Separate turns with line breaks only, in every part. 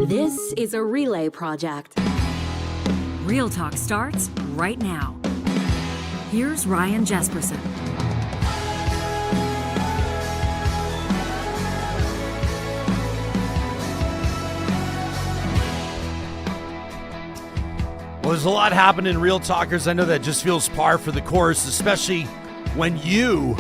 This is a relay project.
Real Talk starts right now. Here's Ryan Jesperson.
Well, there's a lot happening in Real Talkers. I know that just feels par for the course, especially when you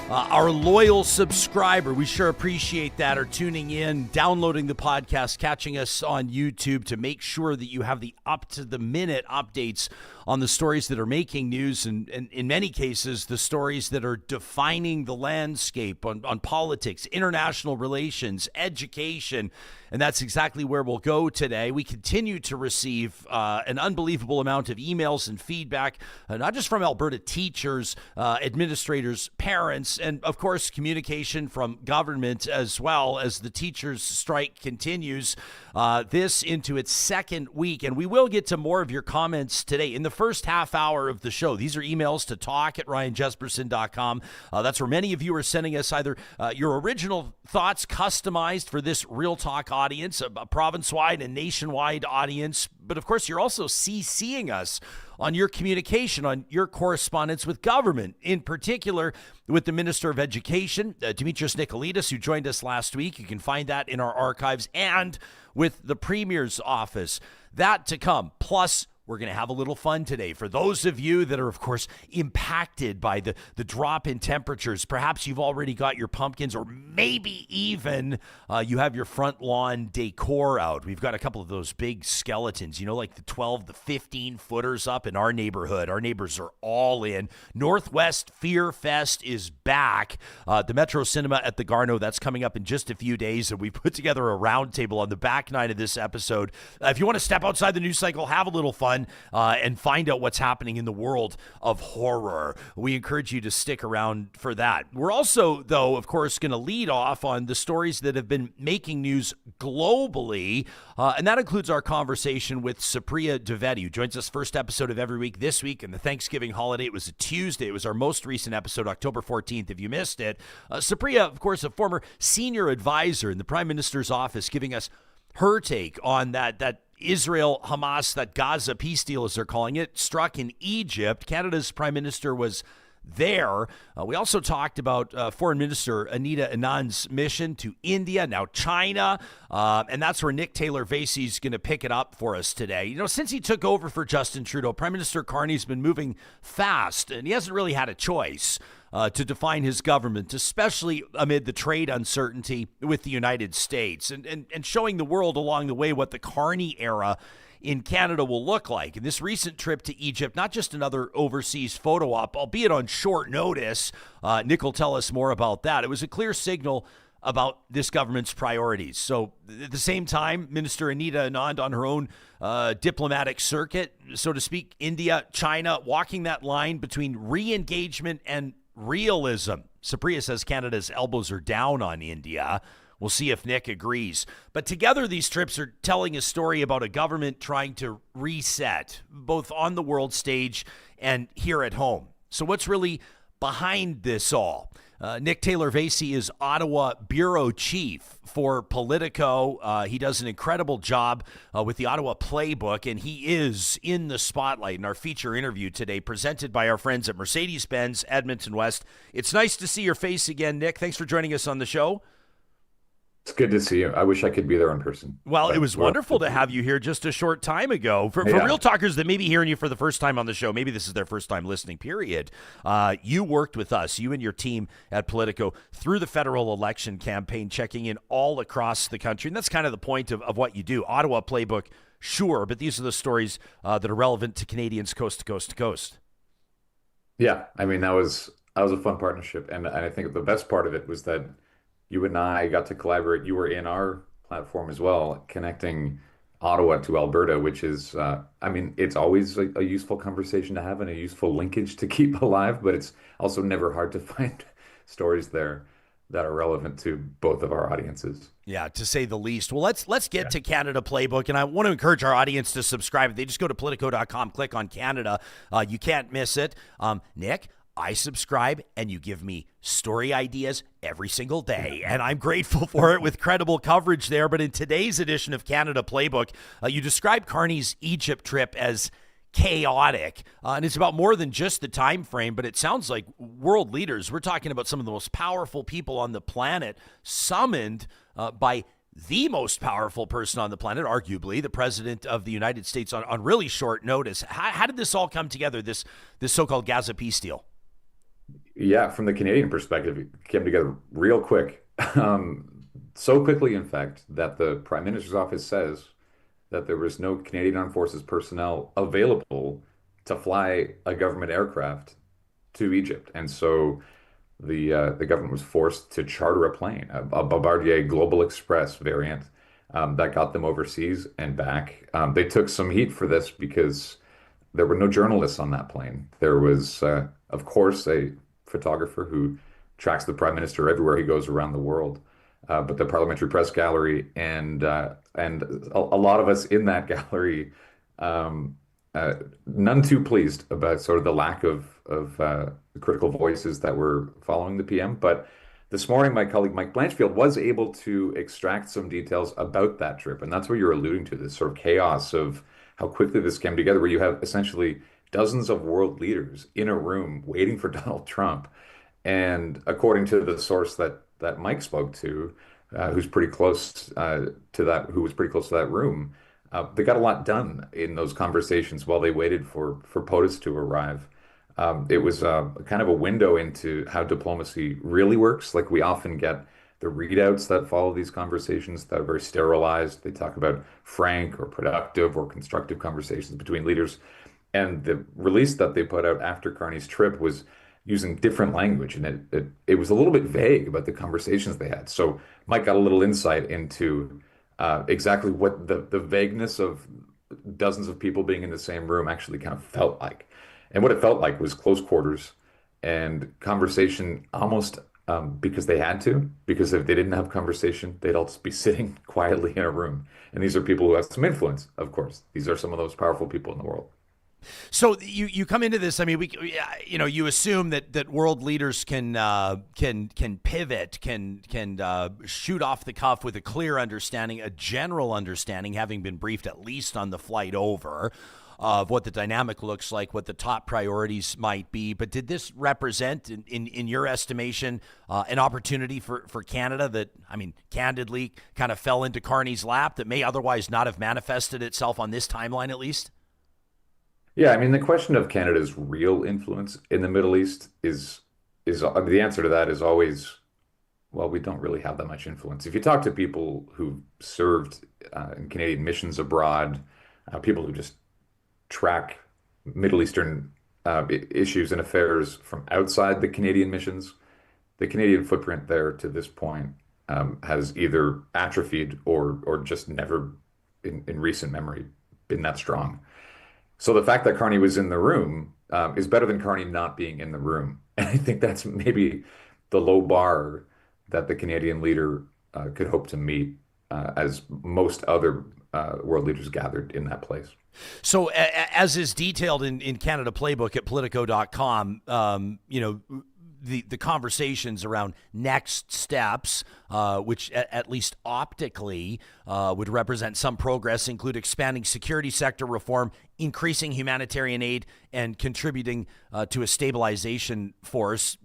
are a loyal subscriber. We sure appreciate that, are tuning in, downloading the podcast, catching us on YouTube to make sure that you have the up-to-the-minute updates on the stories that are making news, and in many cases, the stories that are defining the landscape on politics, international relations, education, and that's exactly where we'll go today. We continue to receive an unbelievable amount of emails and feedback, not just from Alberta teachers, administrators, parents, and of course, communication from government as well as the teachers' strike continues this into its second week. And we will get to more of your comments today in the first half hour of the show. These are emails to talk@RyanJasperson.com. That's where many of you are sending us either your original thoughts customized for this Real Talk audience, a province-wide and nationwide audience. But of course, you're also CCing us on your communication, on your correspondence with government, in particular with the Minister of Education, Demetrius Nicolaitis, who joined us last week. You can find that in our archives, and with the Premier's office. That to come. Plus, we're going to have a little fun today. For those of you that are, of course, impacted by the drop in temperatures, perhaps you've already got your pumpkins, or maybe even you have your front lawn decor out. We've got a couple of those big skeletons, like the 12, the 15 footers up in our neighborhood. Our neighbors are all in. NorthwestFEARfest is back. The Metro Cinema at the Garneau, that's coming up in just a few days. And we put together a roundtable on the back nine of this episode. If you want to step outside the news cycle, have a little fun, and find out what's happening in the world of horror. We encourage you to stick around for that. We're also, though, of course, going to lead off on the stories that have been making news globally, and that includes our conversation with Supriya Dwivedi, who joins us first episode of every week this week, and the Thanksgiving holiday. It was a Tuesday. It was our most recent episode, October 14th, if you missed it. Supriya, of course, a former senior advisor in the Prime Minister's office, giving us her take on that Israel-Hamas, that Gaza peace deal, as they're calling it, struck in Egypt. Canada's Prime Minister was there. We also talked about Foreign Minister Anita Anand's mission to India, now China, and that's where Nick Taylor-Vaisey is going to pick it up for us today. Since he took over for Justin Trudeau, Prime Minister Carney's been moving fast, and he hasn't really had a choice to define his government, especially amid the trade uncertainty with the United States, and showing the world along the way what the Carney era in Canada will look like. And this recent trip to Egypt, not just another overseas photo op, albeit on short notice. Nick will tell us more about that. It was a clear signal about this government's priorities. So at the same time, Minister Anita Anand on her own diplomatic circuit, so to speak, India, China, walking that line between re-engagement and realism. Supriya says Canada's elbows are down on India. We'll see if Nick agrees. But together, these trips are telling a story about a government trying to reset, both on the world stage and here at home. So what's really behind this all? Nick Taylor-Vaisey is Ottawa bureau chief for Politico. He does an incredible job with the Ottawa Playbook, and he is in the spotlight in our feature interview today, presented by our friends at Mercedes-Benz Edmonton West. It's nice to see your face again, Nick. Thanks for joining us on the show.
It's good to see you. I wish I could be there in person.
Well, it was wonderful to have you here just a short time ago. For Real Talkers that may be hearing you for the first time on the show, maybe this is their first time listening, period. You worked with us, you and your team at Politico, through the federal election campaign, checking in all across the country. And that's kind of the point of what you do. Ottawa Playbook, sure, but these are the stories that are relevant to Canadians coast to coast to coast.
Yeah, I mean, that was a fun partnership. And I think the best part of it was that you and I got to collaborate. You were in our platform as well, connecting Ottawa to Alberta, which is, it's always a useful conversation to have and a useful linkage to keep alive, but it's also never hard to find stories there that are relevant to both of our audiences.
Yeah, to say the least. Well, let's get to Canada Playbook, and I want to encourage our audience to subscribe. They just go to Politico.com, click on Canada. You can't miss it. Nick, I subscribe, and you give me story ideas every single day, and I'm grateful for it with credible coverage there. But in today's edition of Canada Playbook, you describe Carney's Egypt trip as chaotic, and it's about more than just the time frame, but it sounds like world leaders, we're talking about some of the most powerful people on the planet, summoned by the most powerful person on the planet, arguably the president of the United States, on really short notice. How did this all come together, this so-called Gaza peace deal?
Yeah, from the Canadian perspective, it came together real quick. So quickly, in fact, that the Prime Minister's office says that there was no Canadian Armed Forces personnel available to fly a government aircraft to Egypt. And so the government was forced to charter a plane, a Bombardier Global Express variant, that got them overseas and back. They took some heat for this because there were no journalists on that plane. There was, of course, a photographer who tracks the prime minister everywhere he goes around the world. But the Parliamentary Press Gallery and a lot of us in that gallery, none too pleased about sort of the lack of critical voices that were following the PM. But this morning, my colleague Mike Blanchfield was able to extract some details about that trip, and that's what you're alluding to, this sort of chaos of how quickly this came together, where you have essentially dozens of world leaders in a room waiting for Donald Trump. And according to the source that Mike spoke to, who's pretty close to that, who was pretty close to that room, they got a lot done in those conversations while they waited for POTUS to arrive. It was kind of a window into how diplomacy really works. Like, we often get the readouts that follow these conversations that are very sterilized. They talk about frank or productive or constructive conversations between leaders. And the release that they put out after Carney's trip was using different language, and it was a little bit vague about the conversations they had. So Mike got a little insight into exactly what the vagueness of dozens of people being in the same room actually kind of felt like. And what it felt like was close quarters and conversation, almost because they had to, because if they didn't have conversation, they'd all just be sitting quietly in a room. And these are people who have some influence, of course. These are some of those powerful people in the world.
So you come into this. I mean, you assume that world leaders can pivot, can shoot off the cuff with a clear understanding, a general understanding, having been briefed at least on the flight over, of what the dynamic looks like, what the top priorities might be. But did this represent, in your estimation, an opportunity for Canada that, I mean, candidly kind of fell into Carney's lap, that may otherwise not have manifested itself on this timeline at least?
Yeah, I mean, the question of Canada's real influence in the Middle East is the answer to that is always, well, we don't really have that much influence. If you talk to people who've served in Canadian missions abroad, people who just track Middle Eastern issues and affairs from outside the Canadian missions, the Canadian footprint there to this point has either atrophied or just never in recent memory been that strong. So the fact that Carney was in the room is better than Carney not being in the room. And I think that's maybe the low bar that the Canadian leader could hope to meet as most other world leaders gathered in that place.
So as is detailed in Canada Playbook at Politico.com, the conversations around next steps, which at least optically would represent some progress, include expanding security sector reform, increasing humanitarian aid, and contributing to a stabilization force.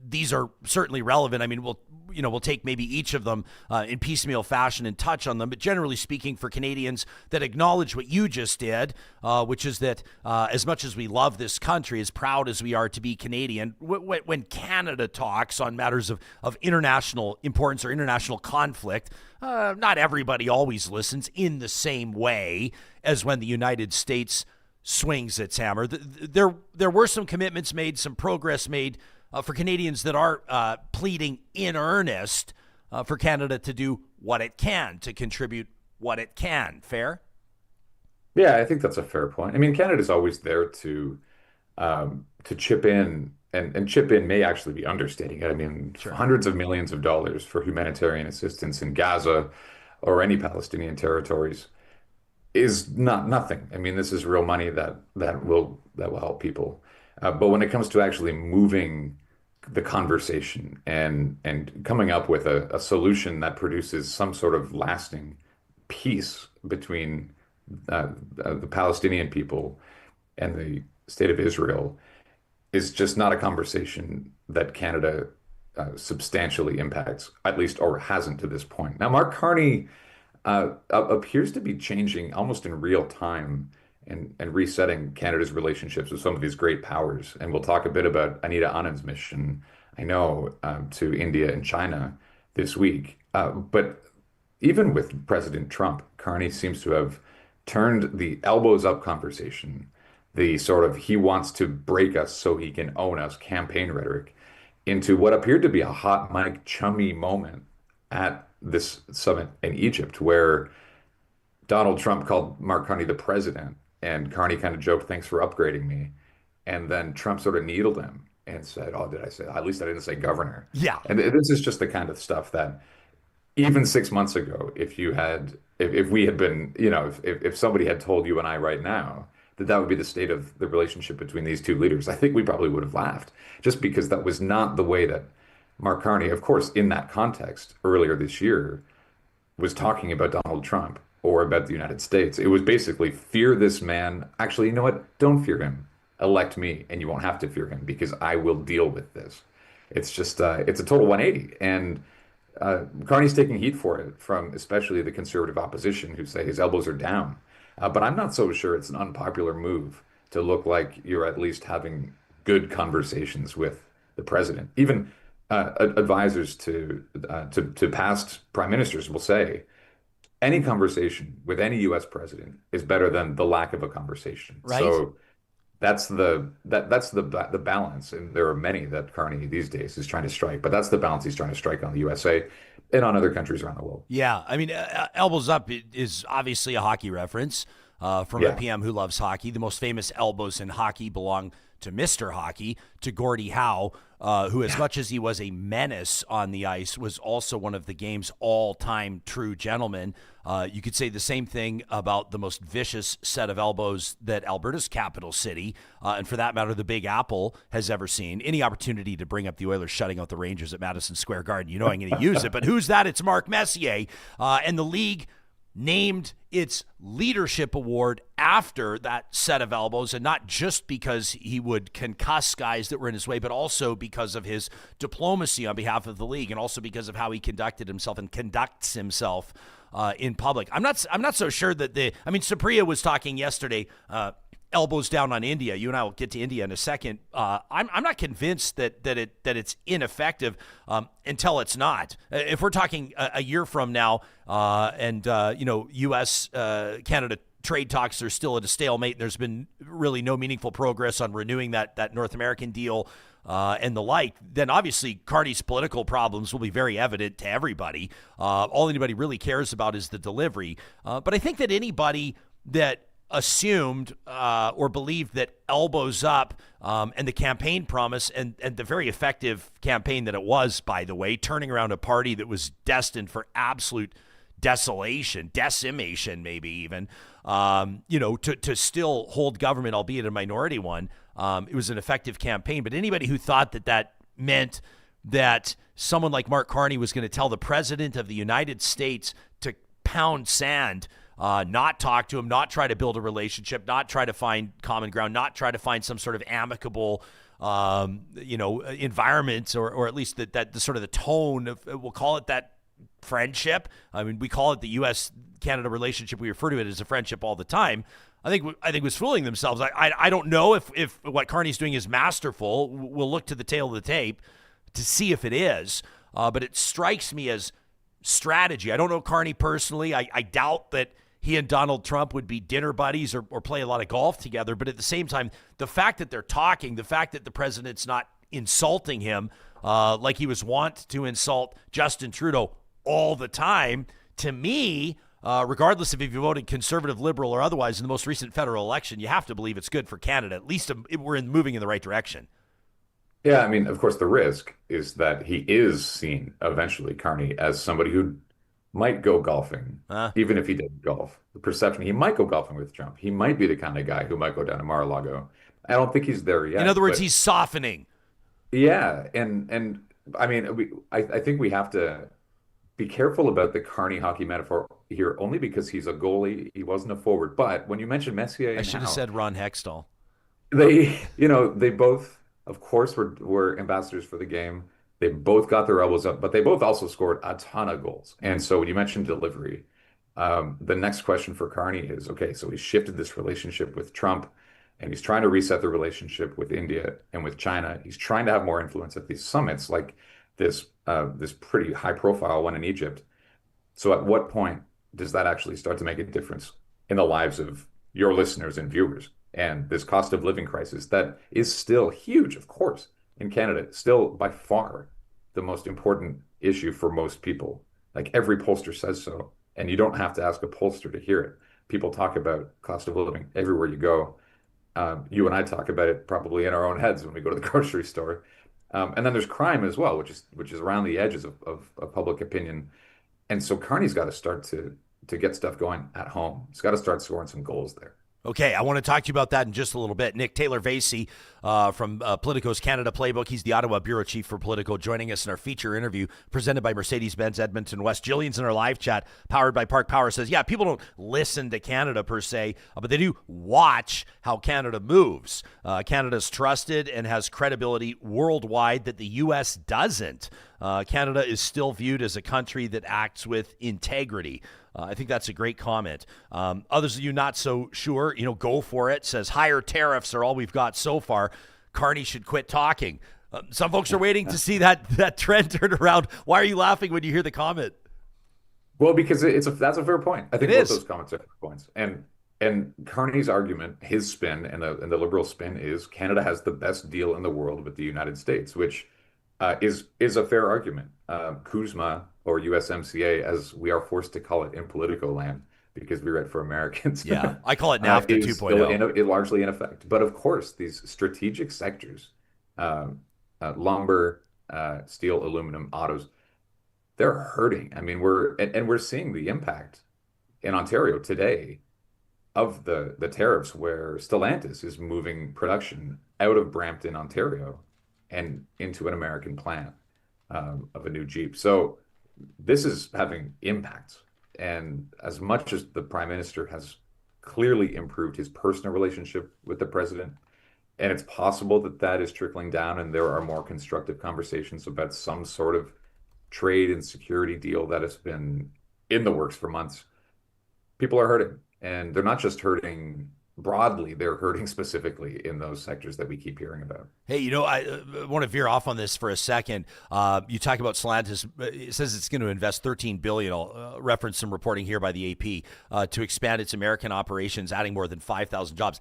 These are certainly relevant. I mean, we'll take maybe each of them in piecemeal fashion and touch on them. But generally speaking, for Canadians that acknowledge what you just did, which is that as much as we love this country, as proud as we are to be Canadian, when Canada talks on matters of international importance or international conflict, not everybody always listens in the same way as when the United States swings its hammer. There were some commitments made, some progress made, for Canadians that are pleading in earnest for Canada to do what it can, to contribute what it can. Fair?
Yeah, I think that's a fair point. I mean, Canada's always there to chip in, and chip in may actually be understating it. I mean,
Sure.
hundreds of millions of dollars for humanitarian assistance in Gaza or any Palestinian territories is not nothing. I mean, this is real money that will help people. But when it comes to actually moving the conversation and coming up with a solution that produces some sort of lasting peace between the Palestinian people and the state of Israel is just not a conversation that Canada substantially impacts, at least, or hasn't to this point. Now, Mark Carney appears to be changing almost in real time and resetting Canada's relationships with some of these great powers. And we'll talk a bit about Anita Anand's mission, I know, to India and China this week. But even with President Trump, Carney seems to have turned the elbows up conversation, the sort of he wants to break us so he can own us campaign rhetoric, into what appeared to be a hot mic chummy moment at this summit in Egypt, where Donald Trump called Mark Carney the president, and Carney kind of joked, "Thanks for upgrading me." And then Trump sort of needled him and said, "Oh, did I say? At least I didn't say governor."
Yeah.
And this is just the kind of stuff that even 6 months ago, if we had been, if somebody had told you and I right now that that would be the state of the relationship between these two leaders, I think we probably would have laughed, just because that was not the way that Mark Carney, of course, in that context earlier this year, was talking about Donald Trump or about the United States. It was basically fear this man. Actually, you know what? Don't fear him. Elect me, and you won't have to fear him because I will deal with this. It's just, it's a total 180. And Carney's taking heat for it from especially the conservative opposition who say his elbows are down. But I'm not so sure it's an unpopular move to look like you're at least having good conversations with the president. Even advisors to past prime ministers will say any conversation with any U.S. president is better than the lack of a conversation.
Right.
So that's the balance, and there are many that Carney these days is trying to strike. But that's the balance he's trying to strike on the USA and on other countries around the world.
Yeah, I mean, elbows up is obviously a hockey reference from a PM who loves hockey. The most famous elbows in hockey belong to Mr. Hockey, to Gordie Howe, who, as much as he was a menace on the ice, was also one of the game's all-time true gentlemen. You could say the same thing about the most vicious set of elbows that Alberta's capital city, and for that matter, the Big Apple, has ever seen. Any opportunity to bring up the Oilers shutting out the Rangers at Madison Square Garden, you know I'm going to use it. But who's that? It's Mark Messier. And the league named its leadership award after that set of elbows, and not just because he would concuss guys that were in his way, but also because of his diplomacy on behalf of the league, and also because of how he conducted himself and conducts himself in public. I'm not so sure that Supriya was talking yesterday, elbows down on India. You and I will get to India in a second. I'm not convinced that it's ineffective until it's not. If we're talking a year from now, and U.S. Canada trade talks are still at a stalemate, and there's been really no meaningful progress on renewing that North American deal and the like, then obviously Carney's political problems will be very evident to everybody. All anybody really cares about is the delivery. But I think that anybody that assumed or believed that elbows up and the campaign promise and the very effective campaign that it was, by the way, turning around a party that was destined for absolute desolation, decimation, maybe even, to still hold government, albeit a minority one. It was an effective campaign. But anybody who thought that meant that someone like Mark Carney was going to tell the president of the United States to pound sand, not talk to him, not try to build a relationship, not try to find common ground, not try to find some sort of amicable, environment, or at least that the sort of the tone of, we'll call it that, friendship. I mean, we call it the U.S.-Canada relationship. We refer to it as a friendship all the time. I think was fooling themselves. I don't know if what Carney's doing is masterful. We'll look to the tail of the tape to see if it is. But it strikes me as strategy. I don't know Carney personally. I doubt that he and Donald Trump would be dinner buddies or play a lot of golf together. But at the same time, the fact that they're talking, the fact that the president's not insulting him like he was wont to insult Justin Trudeau all the time, to me, regardless of if you voted conservative, liberal, or otherwise in the most recent federal election, you have to believe it's good for Canada. At least we're moving in the right direction.
Yeah, I mean, of course, the risk is that he is seen eventually, Carney, as somebody who might go golfing, even if he didn't golf. The perception he might go golfing with Trump. He might be the kind of guy who might go down to Mar-a-Lago I don't think he's there yet.
In other words,
but
he's softening.
yeah, and I mean, I think we have to be careful about the Carney hockey metaphor here, only because he's a goalie. He wasn't a forward. But when you mention Messier
I
and
should have
Howe,
said Ron Hextall.
they both, of course, were ambassadors for the game. They both got their elbows up, but they both also scored a ton of goals. And so when you mentioned delivery, the next question for Carney is, okay, so he shifted this relationship with Trump, and he's trying to reset the relationship with India and with China. He's trying to have more influence at these summits, like this pretty high profile one in Egypt. So at what point does that actually start to make a difference in the lives of your listeners and viewers? And this cost of living crisis that is still huge, of course, in Canada, still by far the most important issue for most people. Like every pollster says so, and you don't have to ask a pollster to hear it. People talk about cost of living everywhere you go. You and I talk about it probably in our own heads when we go to the grocery store. And then there's crime as well, which is around the edges of public opinion. And so Carney's got to start to get stuff going at home. He's got to start scoring some goals there.
Okay, I want to talk to you about that in just a little bit. Nick Taylor-Vaisey from Politico's Canada Playbook. He's the Ottawa bureau chief for Politico, joining us in our feature interview presented by Mercedes-Benz Edmonton West. Jillian's in our live chat, powered by Park Power, says, yeah, people don't listen to Canada per se, but they do watch how Canada moves. Canada's trusted and has credibility worldwide that the U.S. doesn't. Canada is still viewed as a country that acts with integrity. I think that's a great comment. Others of you not so sure, go for it. Says higher tariffs are all we've got so far. Carney should quit talking. Some folks are waiting to see that trend turn around. Why are you laughing when you hear the comment?
Well, because that's a fair point. I think both
is.
those comments are fair points. And Carney's argument, his spin and the liberal spin is Canada has the best deal in the world with the United States, which is a fair argument. CUSMA, or USMCA, as we are forced to call it in Politico land, because we write for Americans.
Yeah, I call it NAFTA 2.0.
Largely in effect. But of course, these strategic sectors, lumber, steel, aluminum, autos, they're hurting. I mean, we're seeing the impact in Ontario today of the tariffs, where Stellantis is moving production out of Brampton, Ontario, and into an American plant of a new Jeep. So this is having impacts. And as much as the Prime Minister has clearly improved his personal relationship with the president, and it's possible that is trickling down and there are more constructive conversations about some sort of trade and security deal that has been in the works for months, people are hurting. And they're not just hurting broadly, they're hurting specifically in those sectors that we keep hearing about.
Hey, I want to veer off on this for a second. You talk about Stellantis. It says it's going to invest $13 billion. I'll reference some reporting here by the AP to expand its American operations, adding more than 5,000 jobs,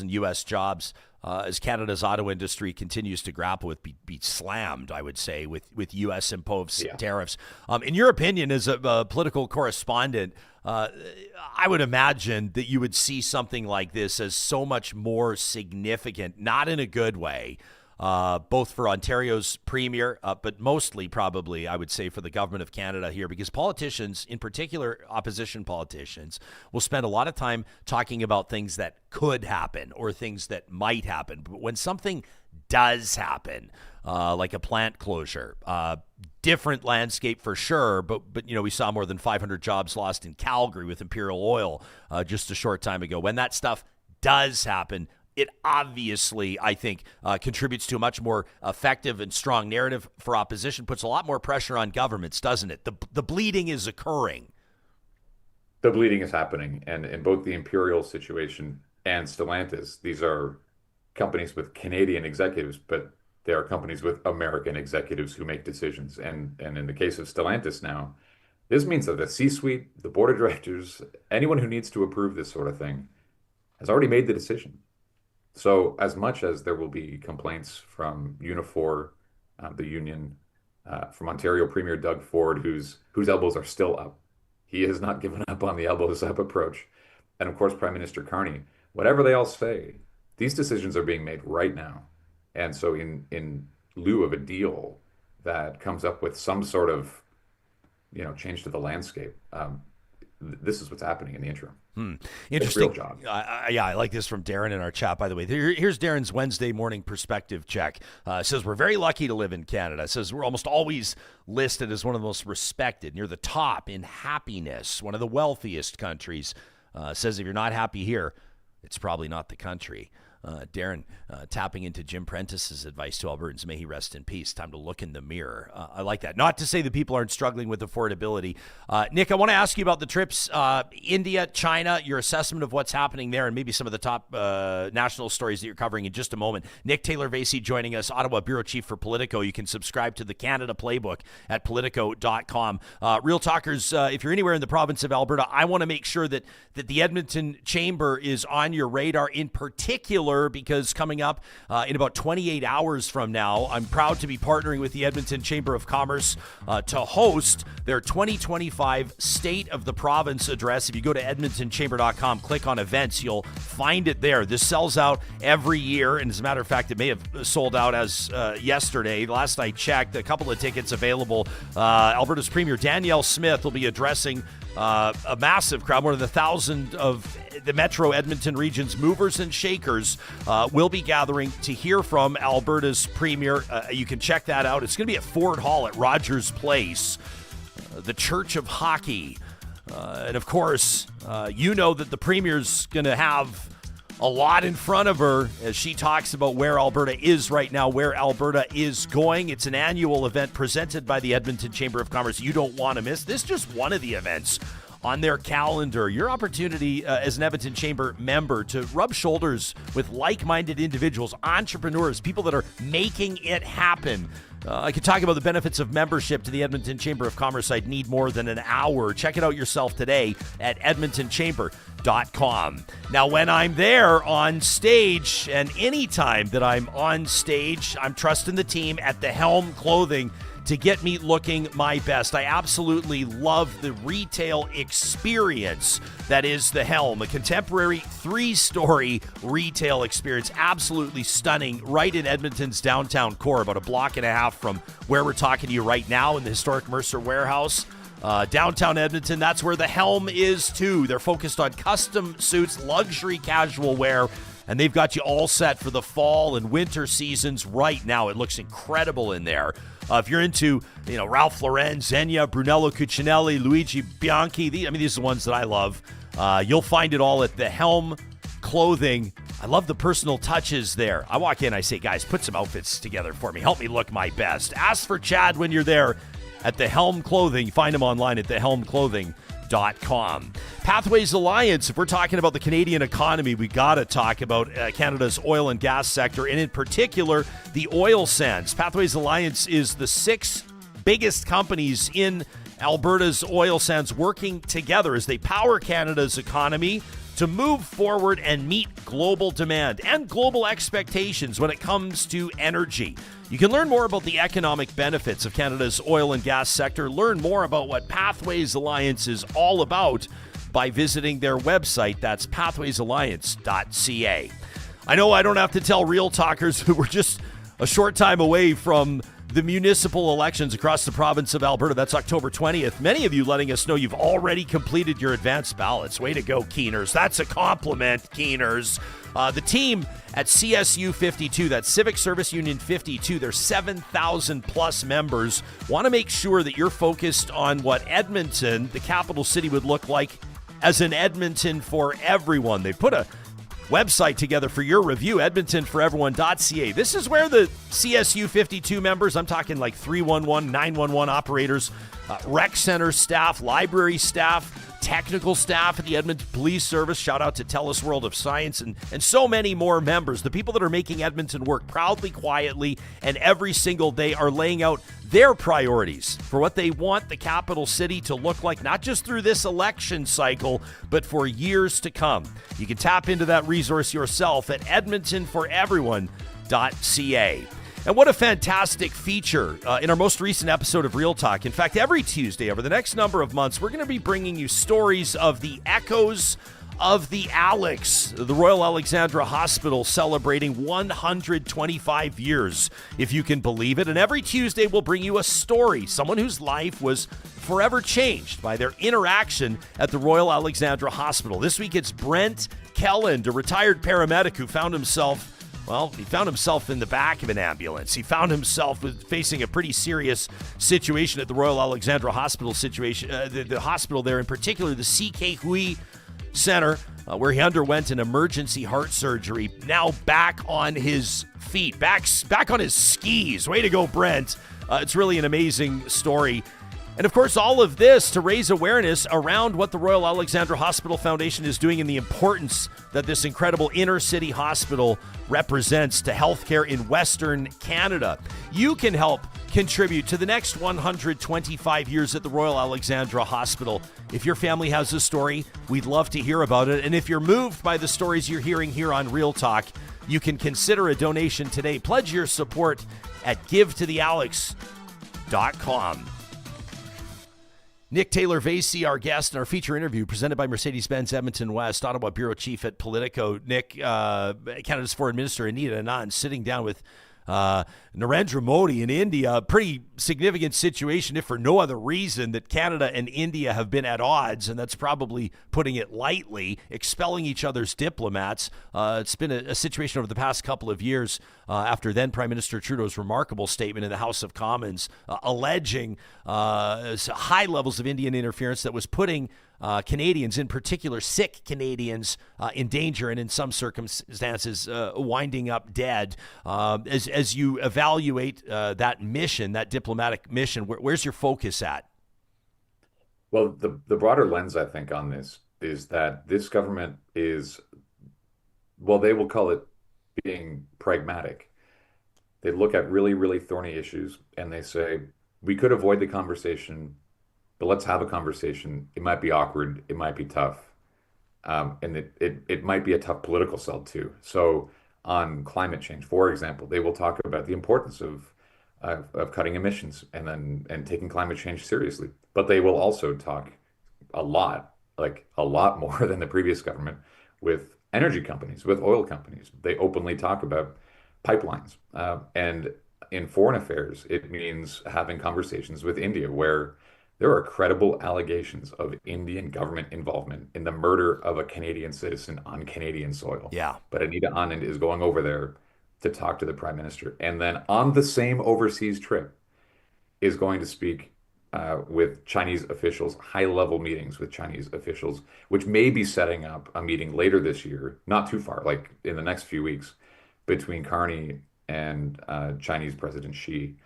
U.S. jobs. As Canada's auto industry continues to grapple with be slammed, I would say, with U.S. imposed tariffs. In your opinion, as a political correspondent, I would imagine that you would see something like this as so much more significant, not in a good way, both for Ontario's premier, but mostly probably, I would say, for the government of Canada here, because politicians, in particular opposition politicians, will spend a lot of time talking about things that could happen or things that might happen. But when something does happen, like a plant closure, different landscape for sure, but we saw more than 500 jobs lost in Calgary with Imperial Oil just a short time ago. When that stuff does happen, it obviously, I think, contributes to a much more effective and strong narrative for opposition, puts a lot more pressure on governments, doesn't it? The bleeding is occurring.
The bleeding is happening. And in both the Imperial situation and Stellantis, these are companies with Canadian executives, but they are companies with American executives who make decisions. And in the case of Stellantis now, this means that the C-suite, the board of directors, anyone who needs to approve this sort of thing has already made the decision. So as much as there will be complaints from Unifor, the union, from Ontario Premier Doug Ford, whose elbows are still up. He has not given up on the elbows up approach. And of course, Prime Minister Carney, whatever they all say, these decisions are being made right now. And so in lieu of a deal that comes up with some sort of, change to the landscape, this is what's happening in the interim.
Interesting.
Real job.
I like this from Darren in our chat, by the way. Here's Darren's Wednesday morning perspective check. Says, we're very lucky to live in Canada. Says, we're almost always listed as one of the most respected, near the top in happiness, one of the wealthiest countries. Says, if you're not happy here, it's probably not the country. Darren, tapping into Jim Prentice's advice to Albertans, may he rest in peace. Time to look in the mirror. I like that. Not to say that people aren't struggling with affordability. Nick, I want to ask you about the trips, India, China, your assessment of what's happening there, and maybe some of the top national stories that you're covering in just a moment. Nick Taylor-Vaisey joining us, Ottawa Bureau Chief for Politico. You can subscribe to the Canada Playbook at Politico.com. Real Talkers, if you're anywhere in the province of Alberta, I want to make sure that the Edmonton Chamber is on your radar in particular, because coming up in about 28 hours from now, I'm proud to be partnering with the Edmonton Chamber of Commerce to host their 2025 State of the Province address. If you go to edmontonchamber.com, click on events, you'll find it there. This sells out every year, and as a matter of fact, it may have sold out as yesterday. Last I checked, a couple of tickets available. Alberta's Premier Danielle Smith will be addressing a massive crowd, more than 1,000 of the Metro Edmonton region's movers and shakers will be gathering to hear from Alberta's Premier. You can check that out. It's going to be at Ford Hall at Rogers Place, the Church of Hockey. And of course, you know that the Premier's going to have a lot in front of her as she talks about where Alberta is right now, where Alberta is going. It's an annual event presented by the Edmonton Chamber of Commerce you don't want to miss. This is just one of the events on their calendar. Your opportunity as an Edmonton Chamber member to rub shoulders with like-minded individuals, entrepreneurs, people that are making it happen. I could talk about the benefits of membership to the Edmonton Chamber of Commerce. I'd need more than an hour. Check it out yourself today at edmontonchamber.com. Now, when I'm there on stage, and anytime that I'm on stage, I'm trusting the team at The Helm Clothing to get me looking my best. I absolutely love the retail experience that is The Helm, a contemporary 3-story retail experience. Absolutely stunning, right in Edmonton's downtown core, about a block and a half from where we're talking to you right now in the historic Mercer Warehouse. Downtown Edmonton, that's where The Helm is too. They're focused on custom suits, luxury casual wear, and they've got you all set for the fall and winter seasons right now. It looks incredible in there. If you're into, Ralph Lauren, Zegna, Brunello Cucinelli, Luigi Bianchi, these are the ones that I love. You'll find it all at The Helm Clothing. I love the personal touches there. I walk in, I say, guys, put some outfits together for me. Help me look my best. Ask for Chad when you're there at The Helm Clothing. Find him online at thehelmclothing.com. Pathways Alliance, if we're talking about the Canadian economy, we got to talk about Canada's oil and gas sector, and in particular, the oil sands. Pathways Alliance is the 6 biggest companies in Alberta's oil sands working together as they power Canada's economy to move forward and meet global demand and global expectations when it comes to energy. You can learn more about the economic benefits of Canada's oil and gas sector. Learn more about what Pathways Alliance is all about by visiting their website. That's pathwaysalliance.ca. I know I don't have to tell Real Talkers who were just a short time away from the municipal elections across the province of Alberta. That's October 20th. Many of you letting us know you've already completed your advanced ballots. Way to go, Keeners. That's a compliment, Keeners. The team at CSU 52, that's Civic Service Union 52, there's 7,000 plus members, want to make sure that you're focused on what Edmonton, the capital city, would look like as an Edmonton for everyone. They put a website together for your review, edmontonforeveryone.ca. This is where the CSU 52 members, I'm talking like 311, 911 operators, rec center staff, library staff, technical staff at the Edmonton Police Service, shout out to TELUS World of Science, and so many more members. The people that are making Edmonton work proudly, quietly, and every single day are laying out their priorities for what they want the capital city to look like, not just through this election cycle, but for years to come. You can tap into that resource yourself at edmontonforeveryone.ca. And what a fantastic feature in our most recent episode of Real Talk. In fact, every Tuesday over the next number of months, we're going to be bringing you stories of the echoes of the Alex, the Royal Alexandra Hospital celebrating 125 years, if you can believe it. And every Tuesday we'll bring you a story, someone whose life was forever changed by their interaction at the Royal Alexandra Hospital. This week it's Brent Kelland, a retired paramedic who found himself in the back of an ambulance. He found himself facing a pretty serious situation at the Royal Alexandra Hospital the hospital there, in particular the CK Hui Center, where he underwent an emergency heart surgery. Now back on his feet, back on his skis. Way to go, Brent. It's really an amazing story. And of course, all of this to raise awareness around what the Royal Alexandra Hospital Foundation is doing and the importance that this incredible inner city hospital represents to healthcare in Western Canada. You can help contribute to the next 125 years at the Royal Alexandra Hospital. If your family has a story, we'd love to hear about it. And if you're moved by the stories you're hearing here on Real Talk, you can consider a donation today. Pledge your support at giveToTheAlex.com. Nick Taylor-Vaisey, our guest in our feature interview presented by Mercedes-Benz Edmonton West, Ottawa Bureau Chief at Politico. Nick, Canada's Foreign Minister Anita Anand sitting down with Narendra Modi in India. Pretty significant situation, if for no other reason, that Canada and India have been at odds, and that's probably putting it lightly, expelling each other's diplomats. It's been a situation over the past couple of years after then Prime Minister Trudeau's remarkable statement in the House of Commons alleging high levels of Indian interference that was putting Canadians, in particular sick Canadians, in danger and in some circumstances winding up dead. As you evaluate that mission, that diplomatic mission, where's your focus at?
Well, the broader lens, I think, on this is that this government is, well, they will call it being pragmatic. They look at really, really thorny issues and they say, we could avoid the conversation, but let's have a conversation. It might be awkward. It might be tough. And it might be a tough political sell too. So on climate change, for example, they will talk about the importance of cutting emissions and taking climate change seriously. But they will also talk a lot more than the previous government with energy companies, with oil companies. They openly talk about pipelines. And in foreign affairs, it means having conversations with India where there are credible allegations of Indian government involvement in the murder of a Canadian citizen on Canadian soil.
Yeah.
But Anita Anand is going over there to talk to the Prime Minister. And then on the same overseas trip is going to speak with Chinese officials, high-level meetings with Chinese officials, which may be setting up a meeting later this year, not too far, like in the next few weeks, between Carney and Chinese President Xi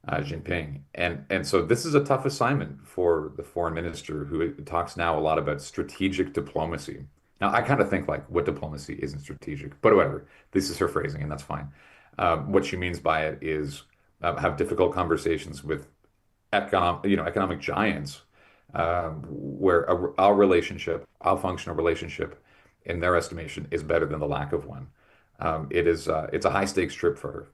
Jinping. And so this is a tough assignment for the foreign minister, who talks now a lot about strategic diplomacy. Now, I kind of think like what diplomacy isn't strategic, but whatever. This is her phrasing, and that's fine. What she means by it is have difficult conversations with economic giants, where our functional relationship, in their estimation, is better than the lack of one. It's a high stakes trip for her.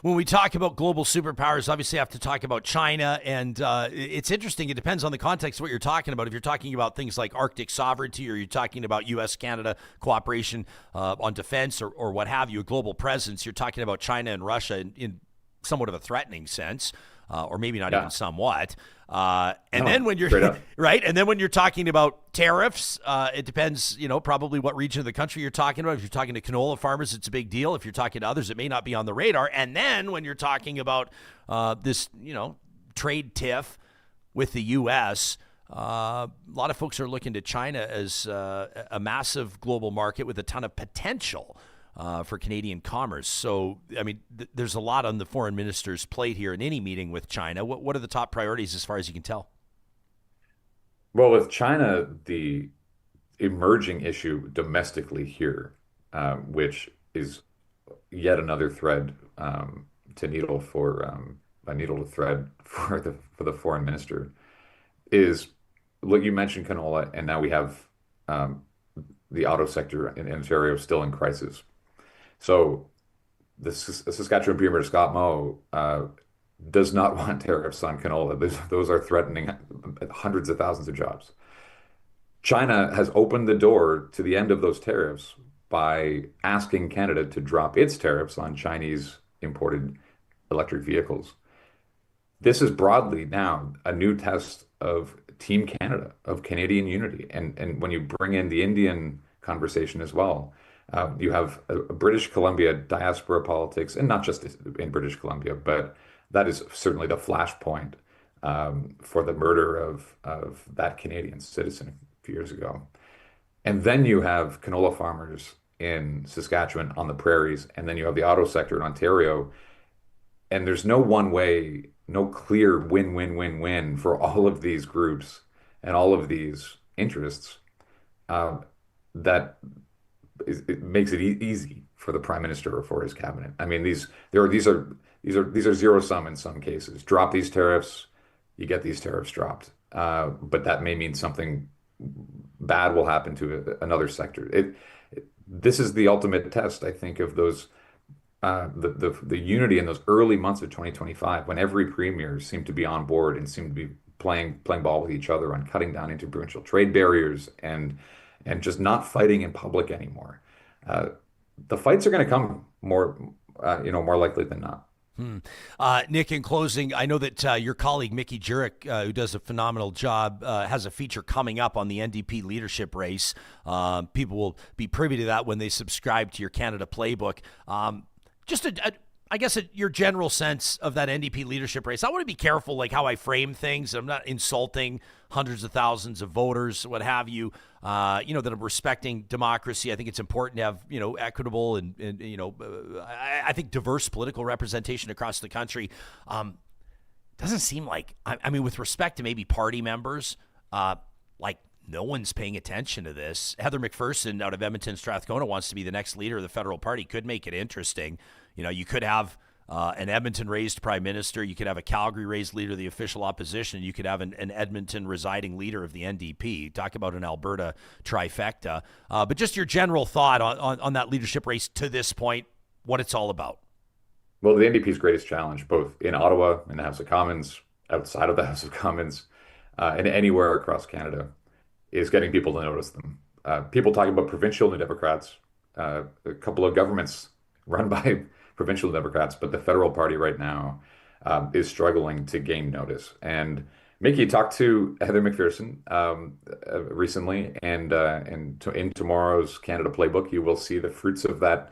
When we talk about global superpowers, obviously have to talk about China, and it's interesting. It depends on the context of what you're talking about. If you're talking about things like Arctic sovereignty, or you're talking about U.S.-Canada cooperation on defense, or what have you, a global presence, you're talking about China and Russia in somewhat of a threatening sense. Or maybe not even somewhat. Then when you're right, and then when you're talking about tariffs, it depends, probably what region of the country you're talking about. If you're talking to canola farmers, it's a big deal. If you're talking to others, it may not be on the radar. And then when you're talking about this, trade tiff with the U.S., a lot of folks are looking to China as a massive global market with a ton of potential for Canadian commerce. So, I mean, there's a lot on the foreign minister's plate here in any meeting with China. What are the top priorities as far as you can tell?
Well, with China, the emerging issue domestically here, which is yet another thread to needle to thread for the foreign minister, is, look, you mentioned canola, and now we have the auto sector in Ontario still in crisis. So the Saskatchewan Premier Scott Moe does not want tariffs on canola. Those are threatening hundreds of thousands of jobs. China has opened the door to the end of those tariffs by asking Canada to drop its tariffs on Chinese imported electric vehicles. This is broadly now a new test of Team Canada, of Canadian unity. And when you bring in the Indian conversation as well, you have a British Columbia diaspora politics, and not just in British Columbia, but that is certainly the flashpoint for the murder of that Canadian citizen a few years ago. And then you have canola farmers in Saskatchewan on the prairies, and then you have the auto sector in Ontario. And there's no one way, no clear win-win-win-win for all of these groups and all of these interests that it makes it easy for the prime minister or for his cabinet. I mean, these are zero sum in some cases. Drop these tariffs, you get these tariffs dropped, but that may mean something bad will happen to another sector. This is the ultimate test, I think, of those the unity in those early months of 2025, when every premier seemed to be on board and seemed to be playing ball with each other on cutting down interprovincial trade barriers and just not fighting in public anymore. The fights are going to come more likely than not.
Nick, in closing, I know that your colleague Mickey Jurek, who does a phenomenal job, has a feature coming up on the NDP leadership race. People will be privy to that when they subscribe to your Canada Playbook. I guess your general sense of that NDP leadership race. I want to be careful, like how I frame things. I'm not insulting hundreds of thousands of voters, what have you. That I'm respecting democracy. I think it's important to have equitable and I think diverse political representation across the country. Doesn't seem like I mean, with respect to maybe party members, like no one's paying attention to this. Heather McPherson out of Edmonton Strathcona wants to be the next leader of the federal party. Could make it interesting. You could have an Edmonton-raised prime minister. You could have a Calgary-raised leader of the official opposition. You could have an Edmonton-residing leader of the NDP. Talk about an Alberta trifecta. But just your general thought on that leadership race to this point, what it's all about.
Well, the NDP's greatest challenge, both in Ottawa, in the House of Commons, outside of the House of Commons, and anywhere across Canada, is getting people to notice them. People talking about provincial New Democrats, a couple of governments run by provincial Democrats, but the federal party right now is struggling to gain notice. And Mickey talked to Heather McPherson recently, and in tomorrow's Canada Playbook, you will see the fruits of that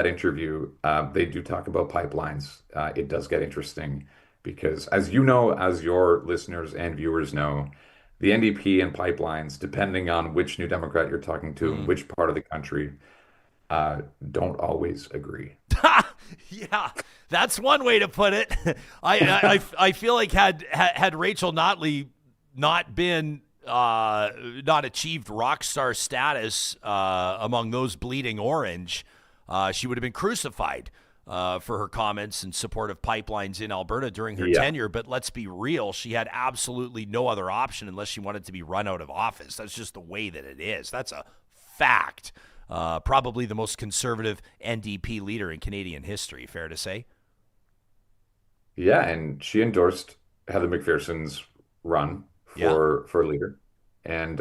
interview. They do talk about pipelines. It does get interesting because, as you know, as your listeners and viewers know, the NDP and pipelines, depending on which New Democrat you're talking to and which part of the country, don't always agree.
Yeah, that's one way to put it. I feel like had Rachel Notley not been not achieved rock star status among those bleeding orange, she would have been crucified for her comments in support of pipelines in Alberta during her tenure. But let's be real, she had absolutely no other option unless she wanted to be run out of office. That's just the way that it is. That's a fact. Probably the most conservative NDP leader in Canadian history, fair to say?
Yeah, and she endorsed Heather McPherson's run for leader. And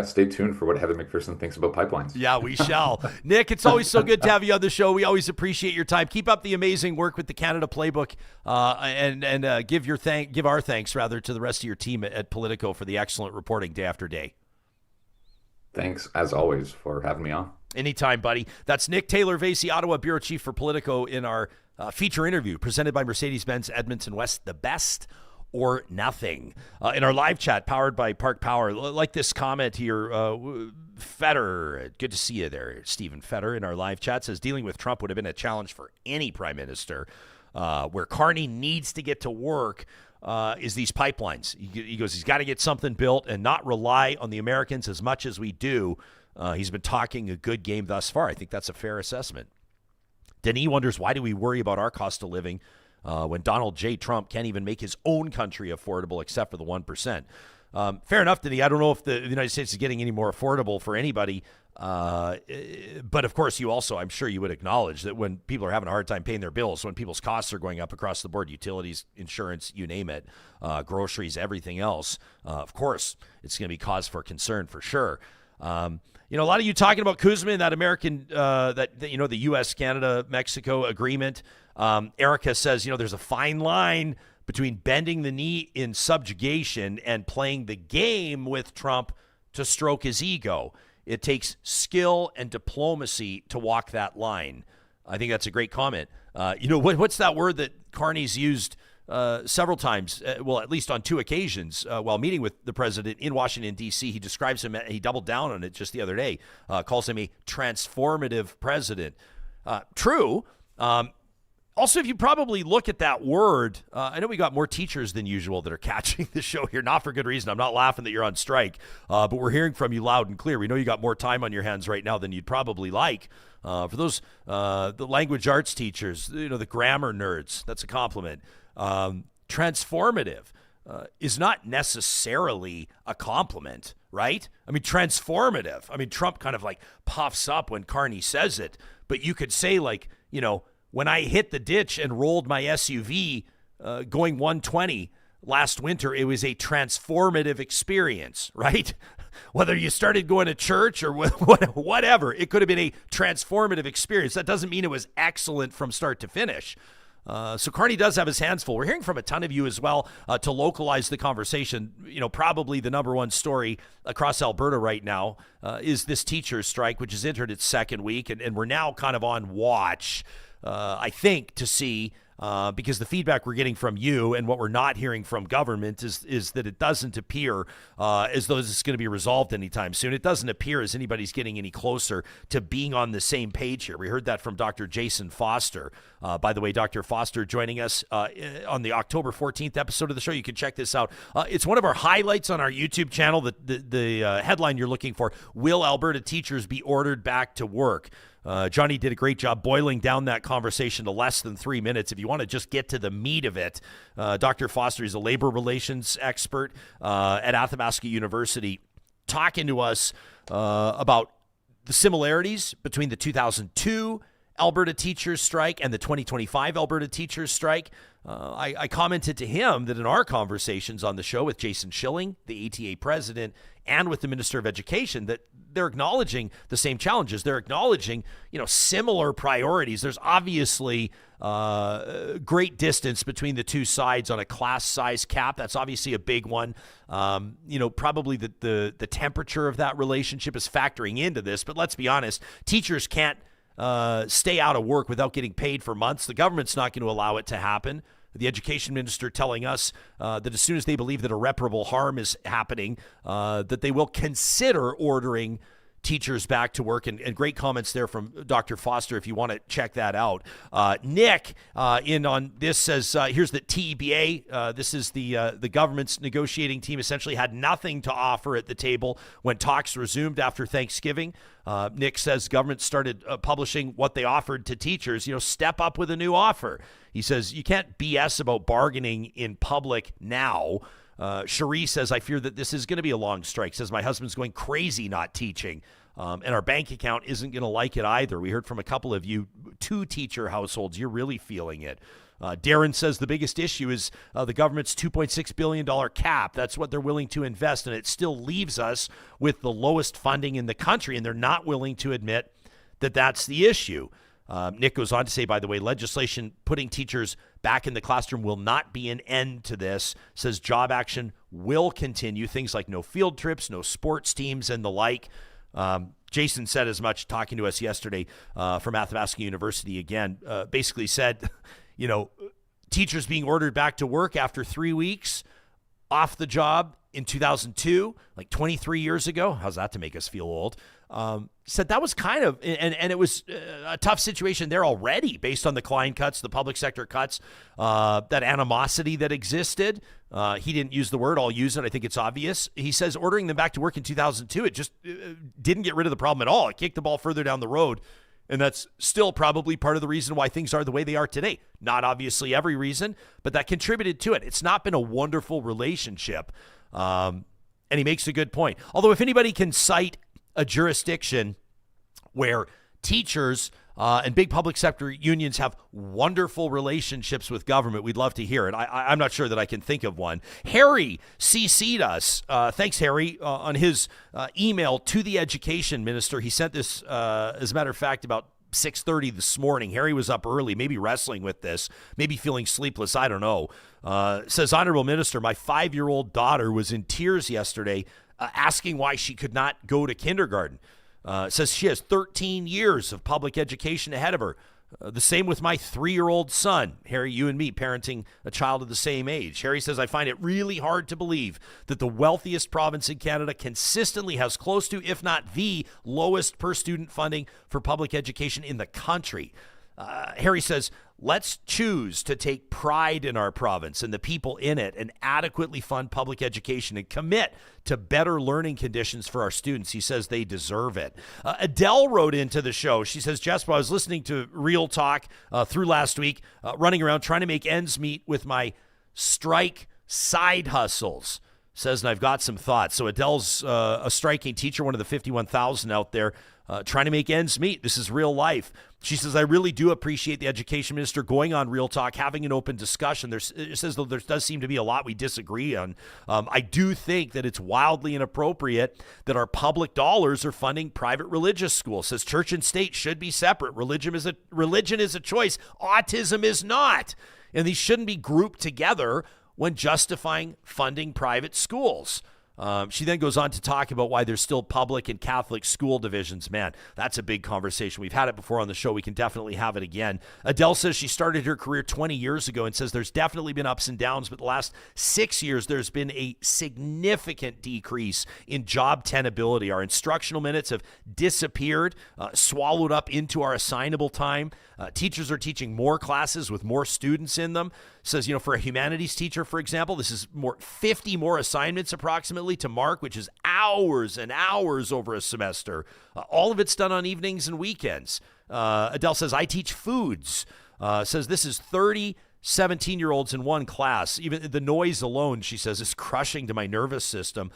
stay tuned for what Heather McPherson thinks about pipelines. Yeah,
we shall. Nick, it's always so good to have you on the show. We always appreciate your time. Keep up the amazing work with the Canada Playbook, and give our thanks rather to the rest of your team at Politico for the excellent reporting day after day.
Thanks, as always, for having me on.
Anytime, buddy. That's Nick Taylor-Vaisey, Ottawa Bureau Chief for Politico, in our feature interview presented by Mercedes-Benz Edmonton West, the best or nothing. In our live chat, powered by Park Power, like this comment here, Fetter, good to see you there, Stephen Fetter, in our live chat, says, dealing with Trump would have been a challenge for any prime minister. Where Carney needs to get to work is these pipelines. He goes, he's got to get something built and not rely on the Americans as much as we do. He's been talking a good game thus far. I think that's a fair assessment. Denis wonders, why do we worry about our cost of living when Donald J. Trump can't even make his own country affordable except for the 1%? Fair enough, Denny. I don't know if the United States is getting any more affordable for anybody. But of course, you also, I'm sure you would acknowledge that when people are having a hard time paying their bills, when people's costs are going up across the board, utilities, insurance, you name it, groceries, everything else, of course, it's going to be cause for concern for sure. A lot of you talking about Kuzma and that American, the U.S., Canada, Mexico agreement. Erica says, there's a fine line between bending the knee in subjugation and playing the game with Trump to stroke his ego. It takes skill and diplomacy to walk that line. I think that's a great comment. What's that word that Carney's used several times, at least on 2 occasions, while meeting with the president in Washington, D.C. He describes him, he doubled down on it just the other day, calls him a transformative president. True. Also, if you probably look at that word, I know we got more teachers than usual that are catching the show here, not for good reason. I'm not laughing that you're on strike, but we're hearing from you loud and clear. We know you got more time on your hands right now than you'd probably like. For those the language arts teachers, the grammar nerds, that's a compliment. Transformative is not necessarily a compliment, right? I mean, transformative. I mean, Trump kind of like puffs up when Carney says it, but you could say when I hit the ditch and rolled my SUV going 120 last winter, it was a transformative experience, right? Whether you started going to church or whatever, it could have been a transformative experience. That doesn't mean it was excellent from start to finish. So Carney does have his hands full. We're hearing from a ton of you as well to localize the conversation. Probably the number one story across Alberta right now is this teacher's strike, which has entered its second week. And we're now kind of on watch, I think, to see, because the feedback we're getting from you and what we're not hearing from government is that it doesn't appear as though this is going to be resolved anytime soon. It doesn't appear as anybody's getting any closer to being on the same page here. We heard that from Dr. Jason Foster. By the way, Dr. Foster joining us on the October 14th episode of the show. You can check this out. It's one of our highlights on our YouTube channel. The headline you're looking for: Will Alberta teachers be ordered back to work? Johnny did a great job boiling down that conversation to less than 3 minutes. If you want to just get to the meat of it, Dr. Foster is a labor relations expert at Athabasca University, talking to us about the similarities between the 2002 Alberta teachers strike and the 2025 Alberta teachers strike. I commented to him that in our conversations on the show with Jason Schilling, the ATA president, and with the Minister of Education, that they're acknowledging the same challenges. They're acknowledging, similar priorities. There's obviously great distance between the two sides on a class size cap. That's obviously a big one. Probably the temperature of that relationship is factoring into this. But let's be honest, teachers can't stay out of work without getting paid for months. The government's not going to allow it to happen. The education minister telling us that as soon as they believe that irreparable harm is happening, that they will consider ordering teachers back to work. And great comments there from Dr. Foster if you want to check that out. Nick in on this says, here's the TEBA. This is the government's negotiating team, essentially had nothing to offer at the table when talks resumed after Thanksgiving. Nick says government started publishing what they offered to teachers, step up with a new offer. He says you can't BS about bargaining in public now. Cherie says, I fear that this is going to be a long strike. Says my husband's going crazy not teaching. And our bank account isn't going to like it either. We heard from a couple of you, 2 teacher households. You're really feeling it. Darren says the biggest issue is the government's $2.6 billion cap. That's what they're willing to invest, and it still leaves us with the lowest funding in the country, and they're not willing to admit that that's the issue. Nick goes on to say, by the way, legislation putting teachers back in the classroom will not be an end to this. Says job action will continue. Things like no field trips, no sports teams, and the like. Jason said as much talking to us yesterday from Athabasca University again. Basically said, teachers being ordered back to work after 3 weeks off the job in 2002, like 23 years ago. How's that to make us feel old? Said that was kind of, and it was a tough situation there already based on the Klein cuts, the public sector cuts, that animosity that existed. He didn't use the word. I'll use it. I think it's obvious. He says ordering them back to work in 2002, it just didn't get rid of the problem at all. It kicked the ball further down the road. And that's still probably part of the reason why things are the way they are today. Not obviously every reason, but that contributed to it. It's not been a wonderful relationship. And he makes a good point. Although if anybody can cite a jurisdiction where teachers and big public sector unions have wonderful relationships with government, we'd love to hear it. I'm not sure that I can think of one. Harry CC'd us. Thanks, Harry, on his email to the education minister. He sent this, as a matter of fact, about 6:30 this morning. Harry was up early, maybe wrestling with this, maybe feeling sleepless. I don't know. Says, Honorable Minister, my 5-year-old daughter was in tears yesterday asking why she could not go to kindergarten. Says she has 13 years of public education ahead of her. The same with my 3-year-old son. Harry, you and me parenting a child of the same age. Harry says, I find it really hard to believe that the wealthiest province in Canada consistently has close to, if not the lowest per student funding for public education in the country. Harry says, let's choose to take pride in our province and the people in it and adequately fund public education and commit to better learning conditions for our students. He says they deserve it. Adele wrote into the show. She says, Jespo, I was listening to Real Talk through last week, running around trying to make ends meet with my strike side hustles. Says, and I've got some thoughts. So Adele's a striking teacher, one of the 51,000 out there, trying to make ends meet. This is real life. She says, I really do appreciate the education minister going on Real Talk, having an open discussion. It says, though, there does seem to be a lot we disagree on. I do think that it's wildly inappropriate that our public dollars are funding private religious schools. Says church and state should be separate. Religion is a choice. Autism is not. And these shouldn't be grouped together when justifying funding private schools. She then goes on to talk about why there's still public and Catholic school divisions. Man, that's a big conversation. We've had it before on the show. We can definitely have it again. Adele says she started her career 20 years ago and says there's definitely been ups and downs, but the last 6 years, there's been a significant decrease in job tenability. Our instructional minutes have disappeared, swallowed up into our assignable time. Teachers are teaching more classes with more students in them. Says, for a humanities teacher, for example, this is 50 more assignments approximately to mark, which is hours and hours over a semester. All of it's done on evenings and weekends. Adele says, I teach foods. Says this is 30 17-year-olds in one class. Even the noise alone, she says, is crushing to my nervous system.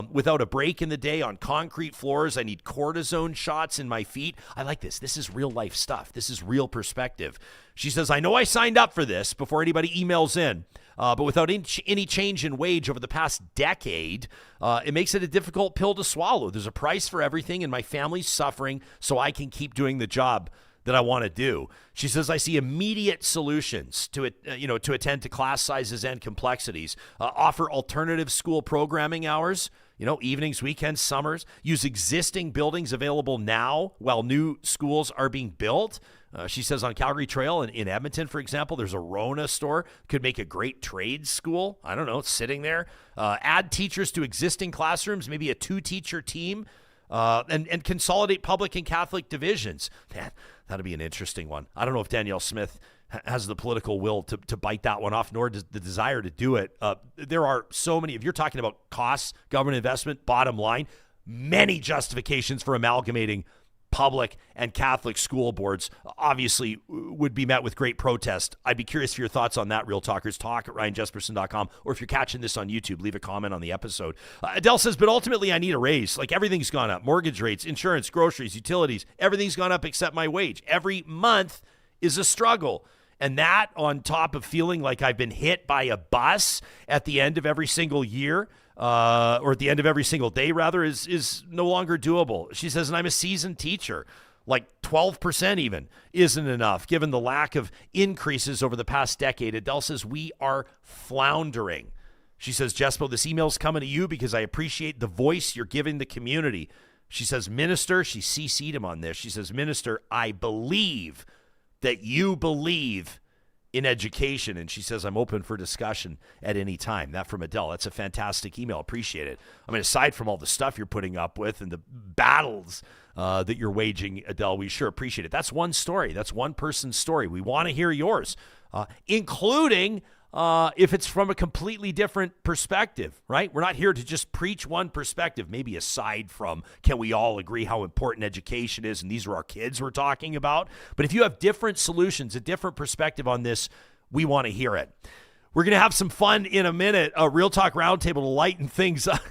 Without a break in the day on concrete floors, I need cortisone shots in my feet. I like this. This is real life stuff. This is real perspective. She says, I know I signed up for this before anybody emails in, but without any change in wage over the past decade, it makes it a difficult pill to swallow. There's a price for everything, and my family's suffering so I can keep doing the job that I want to do. She says, I see immediate solutions to it, to attend to class sizes and complexities, offer alternative school programming hours, evenings, weekends, summers, use existing buildings available now while new schools are being built. She says on Calgary Trail in Edmonton, for example, there's a Rona store, could make a great trade school. I don't know, it's sitting there. Add teachers to existing classrooms, maybe a 2-teacher team, and consolidate public and Catholic divisions. Man, that'd be an interesting one. I don't know if Danielle Smith has the political will to bite that one off, nor does the desire to do it. There are so many, if you're talking about costs, government investment, bottom line, many justifications for amalgamating public and Catholic school boards obviously would be met with great protest. I'd be curious for your thoughts on that, Real Talkers. Talk at RyanJesperson.com, or if you're catching this on YouTube, leave a comment on the episode. Adele says, but ultimately I need a raise. Like everything's gone up. Mortgage rates, insurance, groceries, utilities, everything's gone up except my wage. Every month is a struggle. And that on top of feeling like I've been hit by a bus at the end of every single year, or at the end of every single day, rather, is no longer doable. She says, and I'm a seasoned teacher. Like 12% even isn't enough, given the lack of increases over the past decade. Adele says, we are floundering. She says, Jespo, this email's coming to you because I appreciate the voice you're giving the community. She says, Minister, she CC'd him on this. She says, Minister, I believe that you believe in education. And she says, I'm open for discussion at any time. That from Adele. That's a fantastic email. Appreciate it. I mean, aside from all the stuff you're putting up with and the battles that you're waging, Adele, we sure appreciate it. That's one story. That's one person's story. We want to hear yours, including if it's from a completely different perspective, right? We're not here to just preach one perspective, maybe aside from, can we all agree how important education is? And these are our kids we're talking about. But if you have different solutions, a different perspective on this, we want to hear it. We're going to have some fun in a minute, a Real Talk Roundtable to lighten things up.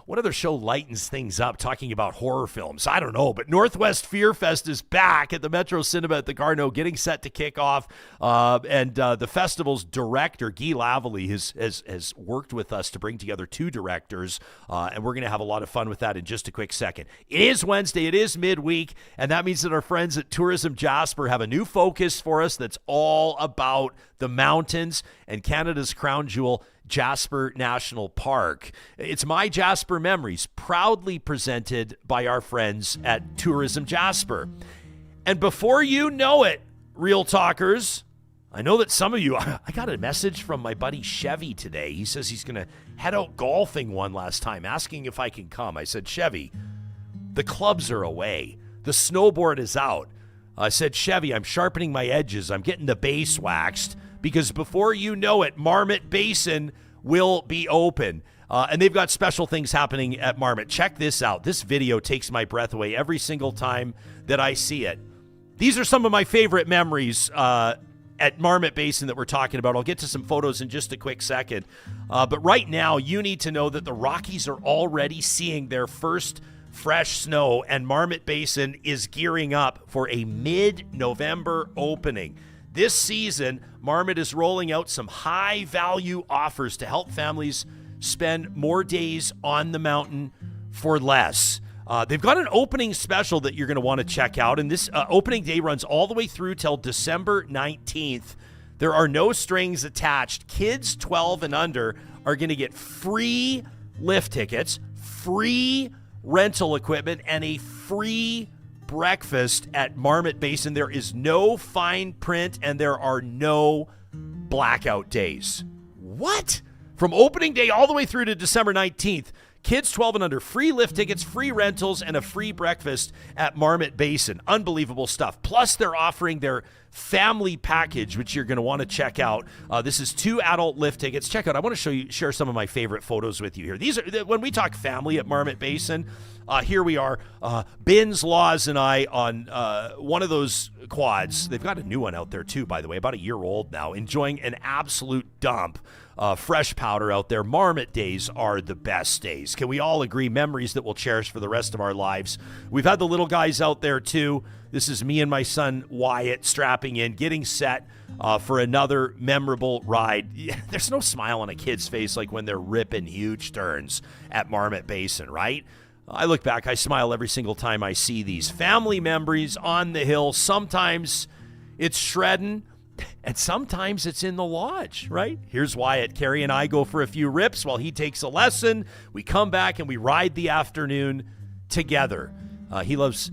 what other show lightens things up talking about horror films? I don't know, but NorthwestFEARfest is back at the Metro Cinema at the Garneau, getting set to kick off. And the festival's director, Guy Lavallee, has worked with us to bring together 2 directors, and we're going to have a lot of fun with that in just a quick second. It is Wednesday, it is midweek, and that means that our friends at Tourism Jasper have a new focus for us that's all about the mountains and Canada's crown jewel, Jasper National Park. It's MyJasper Memories, proudly presented by our friends at Tourism Jasper. And before you know it, Real Talkers, I know that some of you, I got a message from my buddy Chevy today. He says he's going to head out golfing one last time, asking if I can come. I said, Chevy, the clubs are away. The snowboard is out. I said, Chevy, I'm sharpening my edges. I'm getting the base waxed, because before you know it, Marmot Basin will be open. And they've got special things happening at Marmot. Check this out. This video takes my breath away every single time that I see it. These are some of my favorite memories at Marmot Basin that we're talking about. I'll get to some photos in just a quick second. But right now, you need to know that the Rockies are already seeing their first fresh snow, and Marmot Basin is gearing up for a mid-November opening. This season, Marmot is rolling out some high-value offers to help families spend more days on the mountain for less. They've got an opening special that you're going to want to check out, and this opening day runs all the way through till December 19th. There are no strings attached. Kids 12 and under are going to get free lift tickets, free rental equipment, and a free breakfast at Marmot Basin. There is no fine print, and there are no blackout days. What? From opening day all the way through to December 19th, kids 12 and under, free lift tickets, free rentals, and a free breakfast at Marmot Basin. Unbelievable stuff. Plus, they're offering their family package, which you're going to want to check out. This is 2 adult lift tickets. Check out. I want to share some of my favorite photos with you here. These are when we talk family at Marmot Basin. Here we are, Bins, Laws, and I on one of those quads. They've got a new one out there too, by the way, about a year old now, enjoying an absolute dump. Fresh powder out there. Marmot days are the best days. Can we all agree? Memories that we'll cherish for the rest of our lives. We've had the little guys out there too. This is me and my son Wyatt strapping in, getting set for another memorable ride. There's no smile on a kid's face like when they're ripping huge turns at Marmot Basin, right? I look back, I smile every single time I see these family memories on the hill. Sometimes it's shredding, and sometimes it's in the lodge, right? Here's Wyatt. Carrie and I go for a few rips while he takes a lesson. We come back and we ride the afternoon together. He loves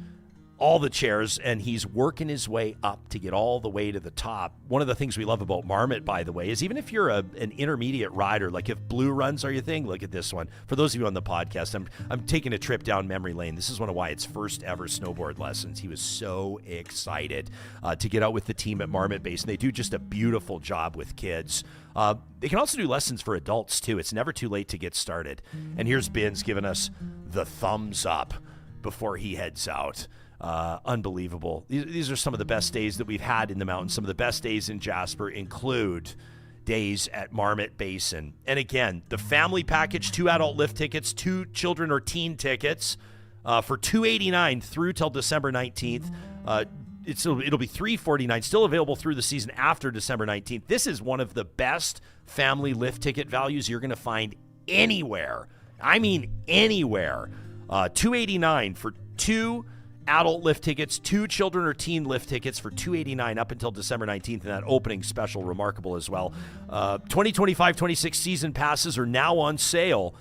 all the chairs, and he's working his way up to get all the way to the top. One of the things we love about Marmot, by the way, is even if you're an intermediate rider, like if blue runs are your thing, look at this one. For those of you on the podcast, I'm taking a trip down memory lane. This is one of Wyatt's first ever snowboard lessons. He was so excited to get out with the team at Marmot Basin. They do just a beautiful job with kids. They can also do lessons for adults, too. It's never too late to get started. And here's Bins giving us the thumbs up before he heads out. Unbelievable. These are some of the best days that we've had in the mountains. Some of the best days in Jasper include days at Marmot Basin. And again, the family package, 2 adult lift tickets, 2 children or teen tickets for $289 through till December 19th. It'll be $349, still available through the season after December 19th. This is one of the best family lift ticket values you're going to find anywhere. I mean anywhere. $289 for 2 adult lift tickets, 2 children or teen lift tickets for $289 up until December 19th, and that opening special, remarkable as well. 2025-26 season passes are now on sale.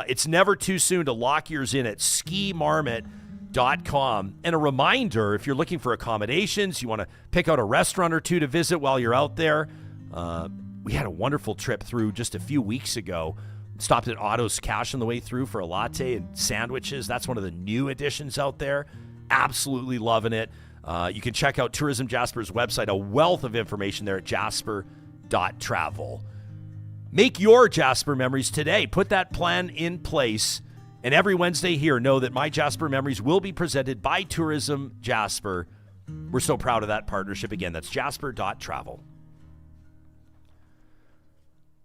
It's never too soon to lock yours in at skimarmot.com. And a reminder, if you're looking for accommodations, you want to pick out a restaurant or 2 to visit while you're out there, we had a wonderful trip through just a few weeks ago. Stopped at Otto's Cash on the way through for a latte and sandwiches. That's one of the new additions out there. Absolutely loving it. You can check out Tourism Jasper's website, a wealth of information there at jasper.travel. Make your Jasper memories today. Put that plan in place. And every Wednesday here, know that MyJasper Memories will be presented by Tourism Jasper. We're so proud of that partnership. Again, that's jasper.travel.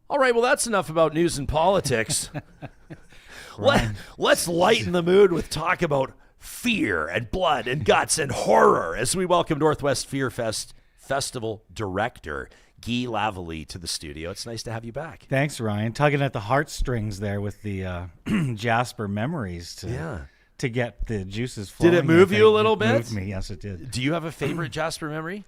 All right, well, that's enough about news and politics. Let's lighten the mood with talk about fear and blood and guts and horror as we welcome NorthwestFEARfest Festival Director Guy Lavallee to the studio. It's nice to have you back.
Thanks, Ryan. Tugging at the heartstrings there with the Jasper Memories to get the juices flowing.
Did it move you a little bit?
It moved me, yes, it did.
Do you have a favorite Jasper memory?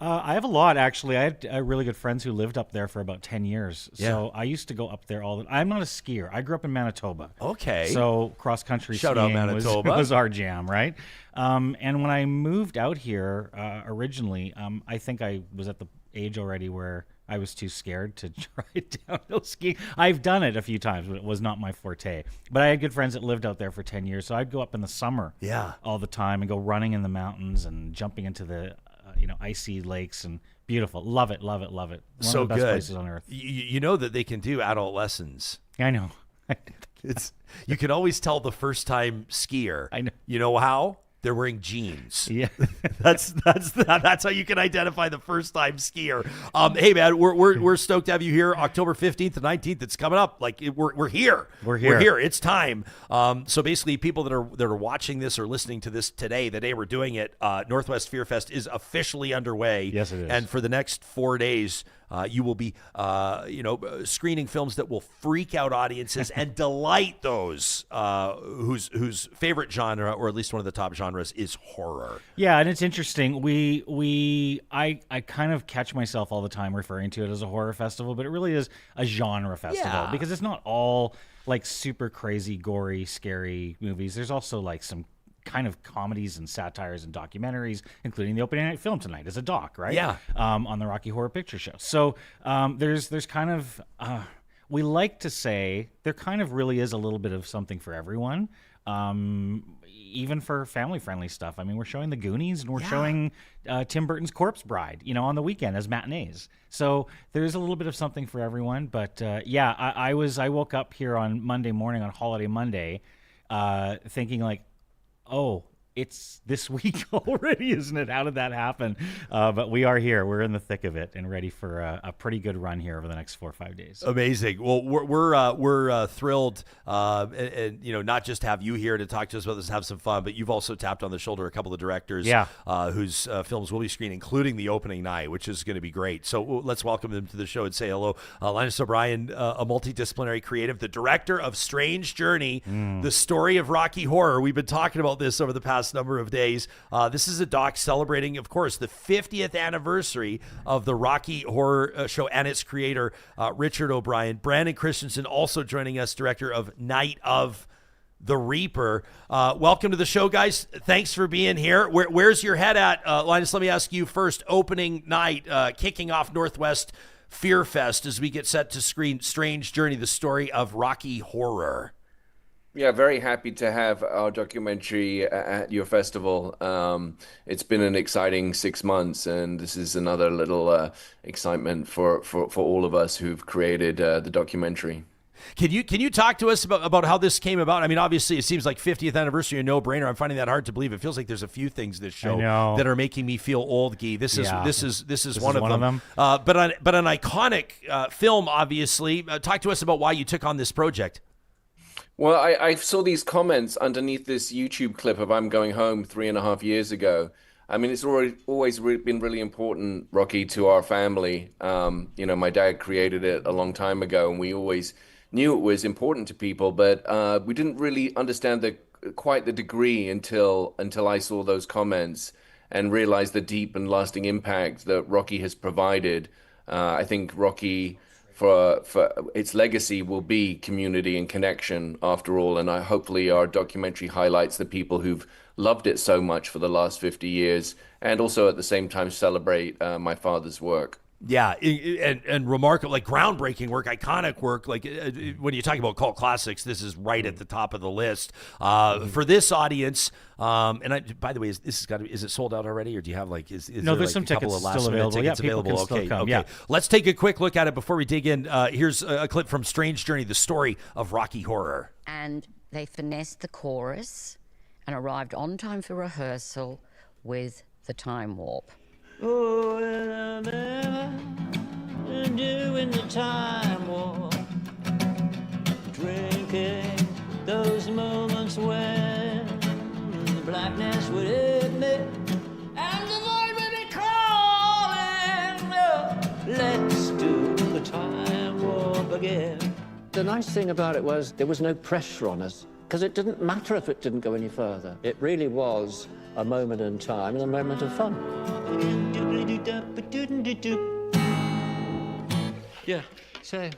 I have a lot, actually. I had really good friends who lived up there for about 10 years. So I used to go up there I'm not a skier. I grew up in Manitoba.
Okay.
So cross-country
Shout out
skiing
Manitoba.
was our jam, right? And when I moved out here originally, I think I was at the age already where I was too scared to try downhill skiing. I've done it a few times, but it was not my forte. But I had good friends that lived out there for 10 years, so I'd go up in the summer all the time and go running in the mountains and jumping into the icy lakes, and beautiful. Love it, love it, love it. One
So
of the best
good.
places on earth.
You know that they can do adult lessons.
I know.
You can always tell the first time skier.
I know.
You know how? They're wearing jeans.
Yeah.
That's how you can identify the first time skier. Hey man, we're stoked to have you here. October 15th and 19th. It's coming up. Like we're here.
We're here.
It's time. So basically, people that are watching this or listening to this today, the day we're doing it, NorthwestFEARfest is officially underway.
Yes, it is.
And for the next 4 days, you will be screening films that will freak out audiences and delight those whose favorite genre, or at least one of the top genres, is horror.
Yeah, and it's interesting. I kind of catch myself all the time referring to it as a horror festival, but it really is a genre festival because it's not all like super crazy, gory, scary movies. There's also like some kind of comedies and satires and documentaries, including the opening night film tonight as a doc, right?
Yeah.
On the Rocky Horror Picture Show. So there's kind of we like to say there kind of really is a little bit of something for everyone. Even for family-friendly stuff. I mean, we're showing The Goonies and we're showing Tim Burton's Corpse Bride, on the weekend as matinees. So there's a little bit of something for everyone. But I woke up here on Monday morning, on Holiday Monday, thinking like, oh, it's this week already, isn't it? How did that happen? But we are here. We're in the thick of it and ready for a pretty good run here over the next 4 or 5 days.
Amazing. Well, we're thrilled, and not just have you here to talk to us about this and have some fun, but you've also tapped on the shoulder a couple of directors, whose films will be screened, including the opening night, which is going to be great. So let's welcome them to the show and say hello. Linus O'Brien, a multidisciplinary creative, the director of Strange Journey, the story of Rocky Horror. We've been talking about this over the past number of days. This is a doc celebrating, of course, the 50th anniversary of the Rocky Horror Show and its creator, Richard O'Brien. Brandon Christensen also joining us, director of Night of the Reaper. Welcome to the show, guys. Thanks for being here. Where's your head at? Linus, let me ask you first. Opening night, kicking off NorthwestFEARfest as we get set to screen Strange Journey, the story of Rocky Horror.
Yeah, very happy to have our documentary at your festival. It's been an exciting 6 months, and this is another little excitement for all of us who've created the documentary.
Can you talk to us about how this came about? I mean, obviously, it seems like 50th anniversary, a no-brainer. I'm finding that hard to believe. It feels like there's a few things this show that are making me feel old, Guy. This is one of them. But an iconic film, obviously. Talk to us about why you took on this project.
Well, I saw these comments underneath this YouTube clip of I'm Going Home 3.5 years ago. I mean, it's always been really important, Rocky, to our family. My dad created it a long time ago, and we always knew it was important to people, but we didn't really understand quite the degree until I saw those comments and realized the deep and lasting impact that Rocky has provided. I think Rocky, for its legacy, will be community and connection after all, and hopefully our documentary highlights the people who've loved it so much for the last 50 years, and also at the same time celebrate my father's work.
Yeah, and remarkable, like groundbreaking work, iconic work. Like when you talk about cult classics, this is right at the top of the list for this audience. By the way, is it sold out already, or do you have is
no? There's some tickets still available.
Tickets available.
Okay.
Yeah. Let's take a quick look at it before we dig in. Here's a clip from Strange Journey, the story of Rocky Horror.
And they finessed the chorus and arrived on time for rehearsal with the time warp.
Oh, and doing the time warp, drinking those moments when the blackness would admit and the void would be calling. Oh, let's do the time warp again.
The nice thing about it was there was no pressure on us, because it didn't matter if it didn't go any further. It really was a moment in time and a moment of fun.
Yeah, so...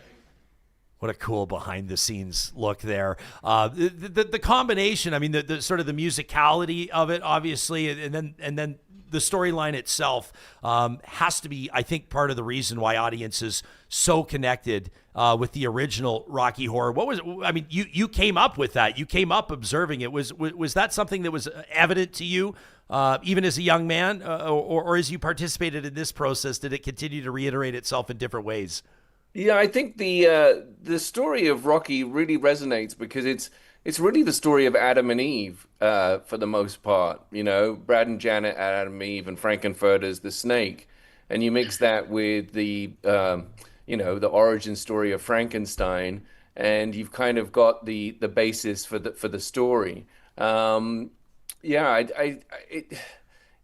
What a cool behind the scenes look there. The combination, I mean, the sort of the musicality of it, obviously, and then the storyline itself has to be, I think, part of the reason why audiences so connected with the original Rocky Horror. What was it? I mean, you came up with that. You came up observing it. Was that something that was evident to you, even as a young man, or as you participated in this process, did it continue to reiterate itself in different ways?
Yeah, I think the story of Rocky really resonates because it's really the story of Adam and Eve for the most part. You know, Brad and Janet, Adam and Eve, and Frankenfurter's the snake, and you mix that with the the origin story of Frankenstein, and you've kind of got the basis for the story.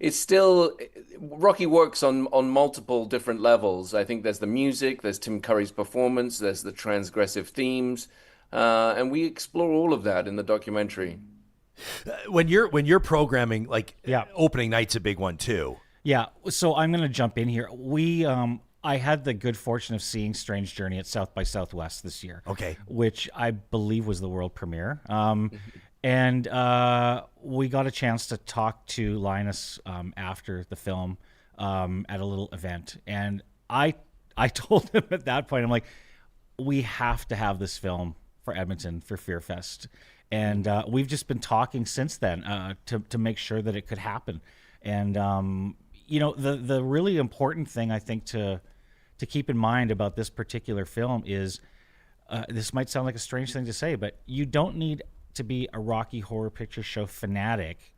It's still, Rocky works on multiple different levels. I think there's the music, there's Tim Curry's performance, there's the transgressive themes, and we explore all of that in the documentary.
When you're programming, like, opening night's a big one too.
Yeah, so I'm going to jump in here. I had the good fortune of seeing Strange Journey at South by Southwest this year. Okay. Which I believe was the world premiere. And we got a chance to talk to Linus after the film at a little event. And I told him at that point, I'm like, we have to have this film for Edmonton for FEARfest. And we've just been talking since then to make sure that it could happen. And, the really important thing I think to keep in mind about this particular film is, this might sound like a strange thing to say, but you don't need to be a Rocky Horror Picture Show fanatic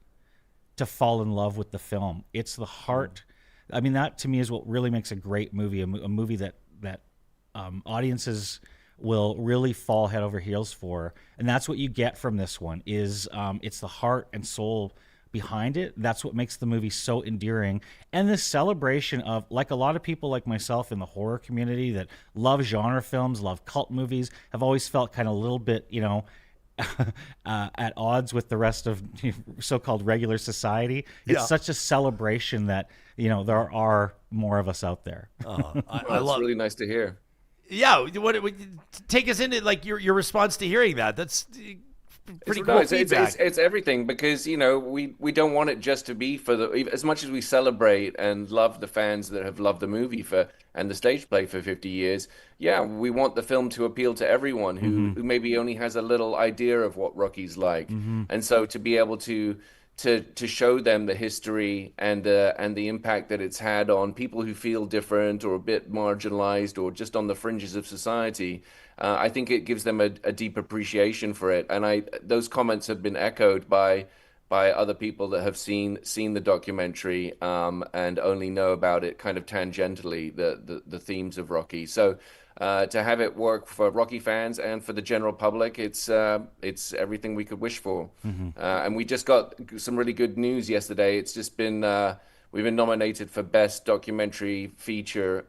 to fall in love with the film. It's the heart. I mean, that to me is what really makes a great movie, a movie that audiences will really fall head over heels for. And that's what you get from this one is it's the heart and soul behind it. That's what makes the movie so endearing. And this celebration of, like, a lot of people like myself in the horror community that love genre films, love cult movies, have always felt kind of a little bit, at odds with the rest of so-called regular society. It's such a celebration that there are more of us out there.
I love. It's really nice to hear.
Yeah, what take us into like your response to hearing that? That's pretty cool feedback.
It's everything because we don't want it just to be for as much as we celebrate and love the fans that have loved the movie and the stage play for 50 years. Yeah, we want the film to appeal to everyone who maybe only has a little idea of what Rocky's like, and so to be able to show them the history and the impact that it's had on people who feel different or a bit marginalized or just on the fringes of society. I think it gives them a deep appreciation for it, and those comments have been echoed by other people that have seen the documentary and only know about it kind of tangentially, the themes of Rocky. So to have it work for Rocky fans and for the general public, it's everything we could wish for. And we just got some really good news yesterday. It's just been we've been nominated for Best Documentary Feature,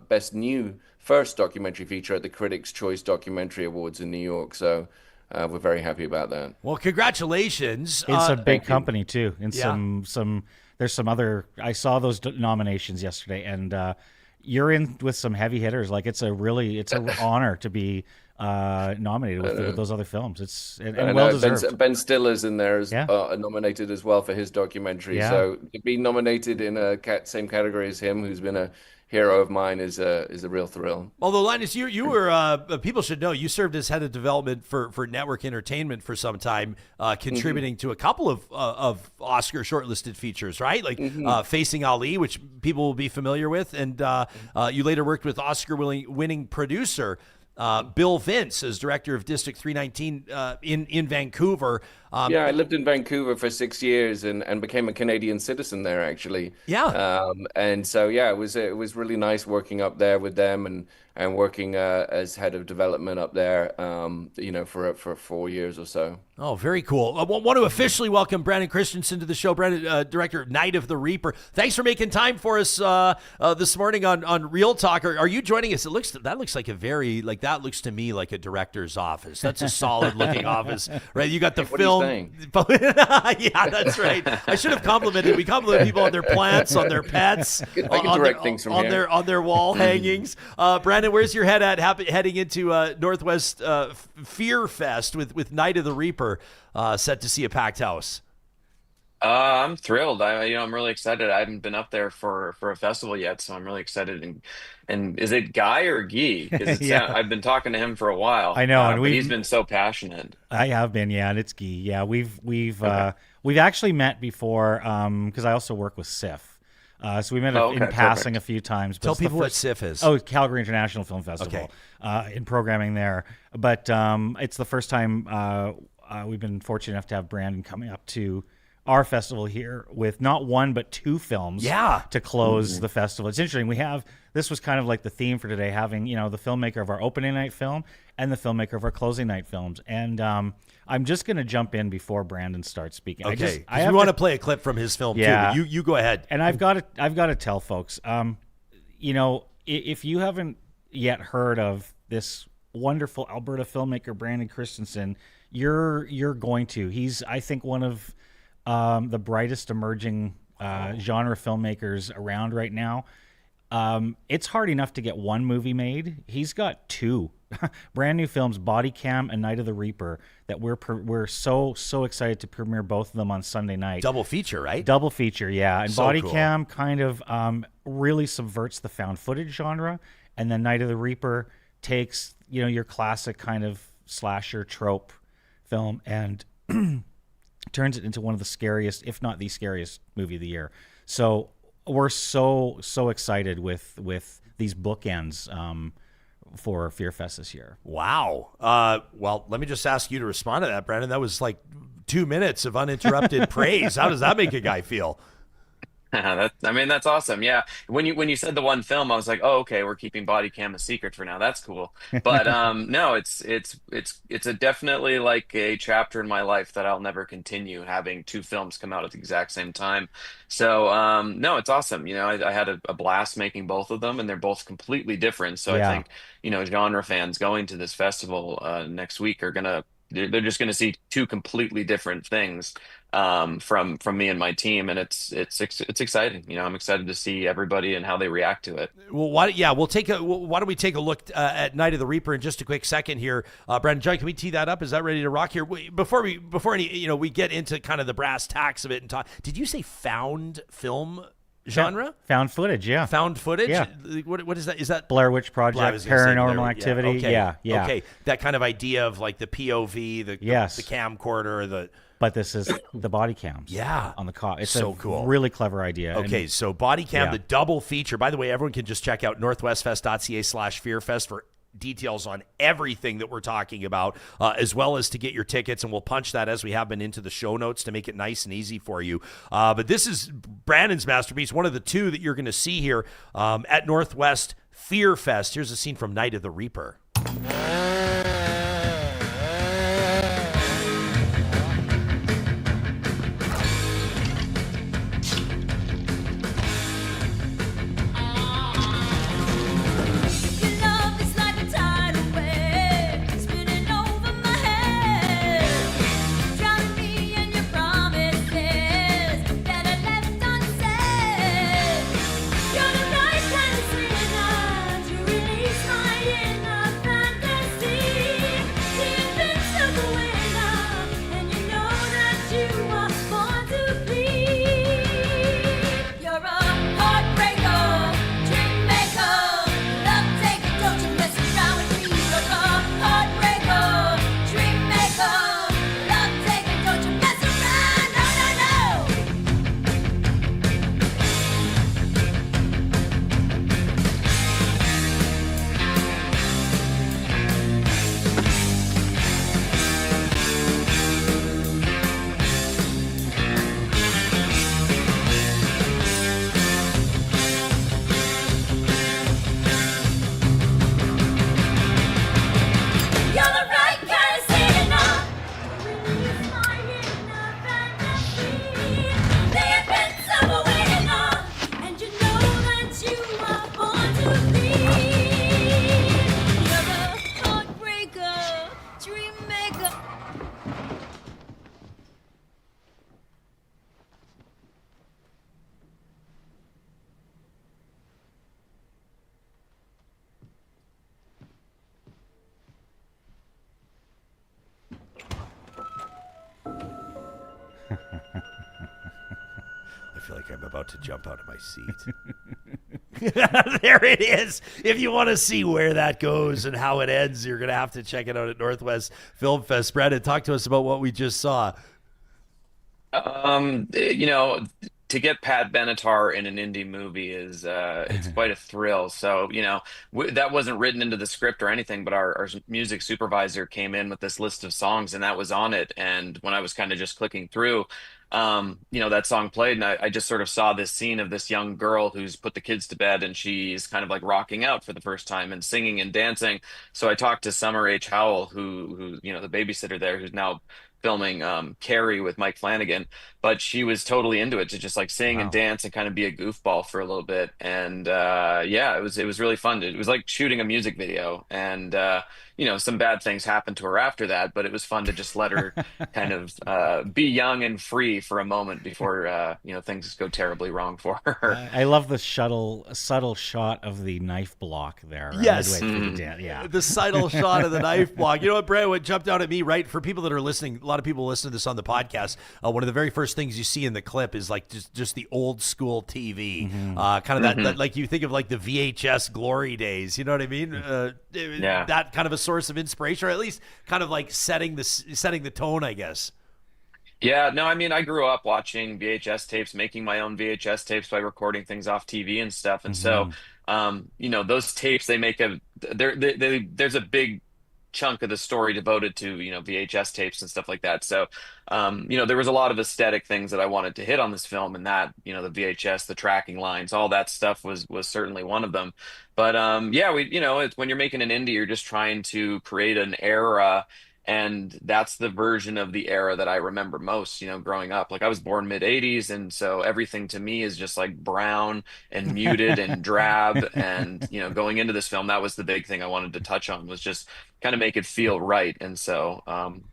Best New First Documentary Feature at the Critics' Choice Documentary Awards in New York. So we're very happy about that.
Well, congratulations.
It's a big company too. And there's some other, I saw those nominations yesterday, and you're in with some heavy hitters. Like it's an honor to be nominated with those other films. It's well deserved.
Ben Stiller's in there as nominated as well for his documentary. Yeah. So to be nominated in a same category as him, who's been a hero of mine, is a real thrill.
Although Linus, you were people should know you served as head of development for Network Entertainment for some time, contributing to a couple of Oscar shortlisted features, right? Like Facing Ali, which people will be familiar with, and you later worked with Oscar-winning producer Bill Vince as director of District 319 in Vancouver.
Yeah, I lived in Vancouver for 6 years and became a Canadian citizen there actually.
Yeah.
And so yeah, it was really nice working up there with them and working as head of development up there. For 4 years or so.
Oh, very cool. I want to officially welcome Brandon Christensen to the show. Brandon, director of Night of the Reaper. Thanks for making time for us this morning on Real Talk. Are you joining us? That looks like that looks to me like a director's office. That's a solid looking office, right? You got the film. Yeah, that's right. I should have complimented. We compliment people on their plants, on their pets,
I can direct things from here.
on their wall hangings. Brandon, where's your head at heading into Northwest FEARfest with Night of the Reaper? Set to see a packed house.
I'm thrilled. I'm really excited. I haven't been up there for a festival yet, so I'm really excited. And is it Guy or Guy?
Yeah.
I've been talking to him for a while.
I know, and
but he's been so passionate.
I have been, yeah, and it's Guy. Yeah, we've actually met before because I also work with SIF. So we met in passing a few times. But
Tell people what SIF is.
Oh, Calgary International Film Festival.
Okay.
In programming there, but it's the first time we've been fortunate enough to have Brandon coming up to our festival here with not one but two films to close the festival. It's interesting. This was kind of like the theme for today, having the filmmaker of our opening night film and the filmmaker of our closing night films. And I'm just going to jump in before Brandon starts speaking.
Okay, we want to play a clip from his film too. But you go ahead.
And I've got to tell folks, if you haven't yet heard of this wonderful Alberta filmmaker Brandon Christensen, you're going to. He's, I think, one of the brightest emerging genre filmmakers around right now. It's hard enough to get one movie made. He's got two brand new films, Body Cam and Night of the Reaper, that we're so excited to premiere both of them on Sunday night.
Double feature, right?
Double feature, yeah. And
So
Body
cool.
Cam kind of really subverts the found footage genre, and then Night of the Reaper takes your classic kind of slasher trope film and turns it into one of the scariest, if not the scariest movie of the year. So we're so excited with these bookends for FEARfest this year.
Wow. Well, let me just ask you to respond to that, Brandon. That was like 2 minutes of uninterrupted praise. How does that make a guy feel?
That's awesome. Yeah. When you said the one film, I was like, oh, okay, we're keeping Body Cam a secret for now. That's cool. But no, it's definitely like a chapter in my life that I'll never continue, having two films come out at the exact same time. So no, it's awesome. I had a blast making both of them, and they're both completely different. So I think genre fans going to this festival next week are they're just gonna see two completely different things from me and my team, and it's exciting. I'm excited to see everybody and how they react to it.
Well, why don't we take a look at Night of the Reaper in just a quick second here, Brandon? John, can we tee that up? Is that ready to rock here? Before we get into kind of the brass tacks of it and talk. Did you say found film genre?
Found footage, yeah.
Found footage?
Yeah.
What is that? Is that
Blair Witch Project, Paranormal Activity?
Yeah.
Yeah.
Okay. That kind of idea of like the POV, the camcorder,
But this is the body cams.
Yeah.
On the car. It's
so
a
cool.
really clever idea.
Okay, so body cam, the double feature. By the way, everyone can just check out NorthwestFest.ca/FEARfest for details on everything that we're talking about, as well as to get your tickets, and we'll punch that as we have been into the show notes to make it nice and easy for you. But this is Brandon's masterpiece, one of the two that you're going to see here at Northwest FEARfest. Here's a scene from Night of the Reaper. I feel like I'm about to jump out of my seat. There it is. If you want to see where that goes and how it ends, you're going to have to check it out at NorthwestFEARfest. Brandon, talk to us about what we just saw.
You know, to get Pat Benatar in an indie movie is it's quite a thrill. So, you know, that wasn't written into the script or anything, but our music supervisor came in with this list of songs and that was on it. And when I was kind of just clicking through, you know, that song played and I just sort of saw this scene of this young girl who's put the kids to bed and she's kind of like rocking out for the first time and singing and dancing. So I talked to Summer H. Howell, who you know, the babysitter there, who's now filming Carrie with Mike Flanagan, but she was totally into it to just like sing and dance and kind of be a goofball for a little bit. And yeah, it was really fun. It was like shooting a music video, and you know, some bad things happened to her after that, but it was fun to just let her kind of be young and free for a moment before you know, things go terribly wrong for her.
I love the subtle shot of the knife block there.
Yes.
Yeah.
The subtle shot of the knife block. You know what, Brad, what jumped out at me, right? For people that are listening, a lot of people listen to this on the podcast. One of the very first things you see in the clip is like just the old school TV, kind of that, like you think of like the VHS glory days. You know what I mean?
Yeah.
That kind of a source of inspiration, or at least kind of like setting the tone, I guess.
Yeah, no, I mean, I grew up watching VHS tapes, making my own VHS tapes by recording things off TV and stuff. And so, you know, those tapes, there's a big chunk of the story devoted to, you know, VHS tapes and stuff like that. So, you know, there was a lot of aesthetic things that I wanted to hit on this film, and that, you know, the VHS, the tracking lines, all that stuff was certainly one of them. But yeah, you know, it's, when you're making an indie, you're just trying to create an era. And that's the version of the era that I remember most, you know, growing up. Like, I was born mid 80s. And so everything to me is just like brown and muted and drab. And, you know, going into this film, that was the big thing I wanted to touch on, was just kind of make it feel right. And so,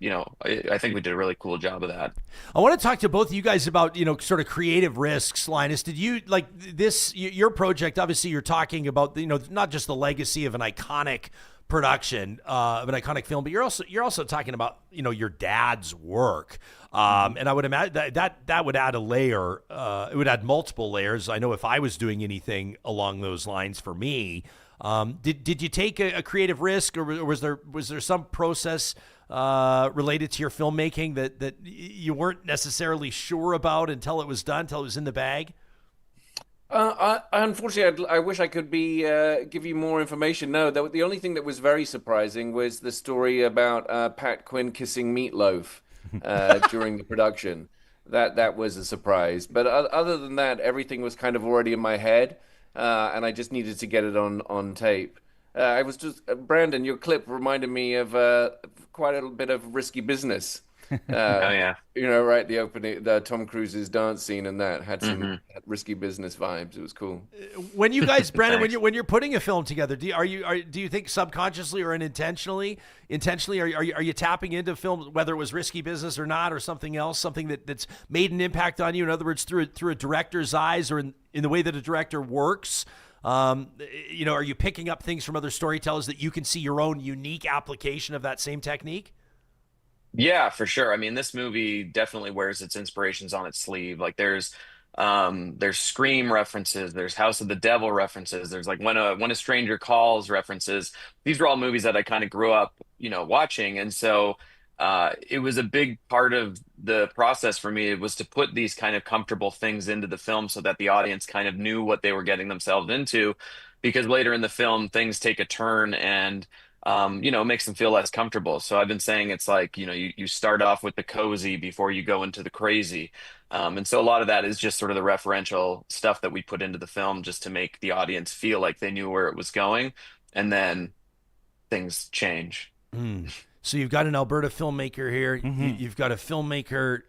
you know, I think we did a really cool job of that.
I want to talk to both of you guys about, you know, sort of creative risks. Linus, did you like this, your project? Obviously, you're talking about, you know, not just the legacy of an iconic production of an iconic film, but you're also talking about, you know, your dad's work, and I would imagine that would add a layer. It would add multiple layers. I know if I was doing anything along those lines for me, did you take a creative risk, or was there some process related to your filmmaking that you weren't necessarily sure about until it was done, until it was in the bag?
Unfortunately, I wish I could give you more information. No, the only thing that was very surprising was the story about Pat Quinn kissing Meatloaf during the production. That was a surprise. But other than that, everything was kind of already in my head, and I just needed to get it on tape. I was just Brandon, your clip reminded me of quite a little bit of Risky Business.
Oh yeah,
you know, right? The opening, the Tom Cruise's dance scene, and that had some Risky Business vibes. It was cool.
When you guys, Brandon, when you're putting a film together, do you think subconsciously or intentionally are you tapping into film, whether it was Risky Business or not, or something else, something that's made an impact on you? In other words, through a director's eyes, or in the way that a director works. You know, are you picking up things from other storytellers that you can see your own unique application of that same technique?
Yeah, for sure. I mean, this movie definitely wears its inspirations on its sleeve. Like, there's Scream references, there's House of the Devil references, there's like When a Stranger Calls references. These are all movies that I kind of grew up, you know, watching, and so it was a big part of the process for me. It was to put these kind of comfortable things into the film so that the audience kind of knew what they were getting themselves into, because later in the film things take a turn and you know, it makes them feel less comfortable. So I've been saying it's like, you know, you start off with the cozy before you go into the crazy. And so a lot of that is just sort of the referential stuff that we put into the film just to make the audience feel like they knew where it was going. And then things change.
So you've got an Alberta filmmaker here. You've got a filmmaker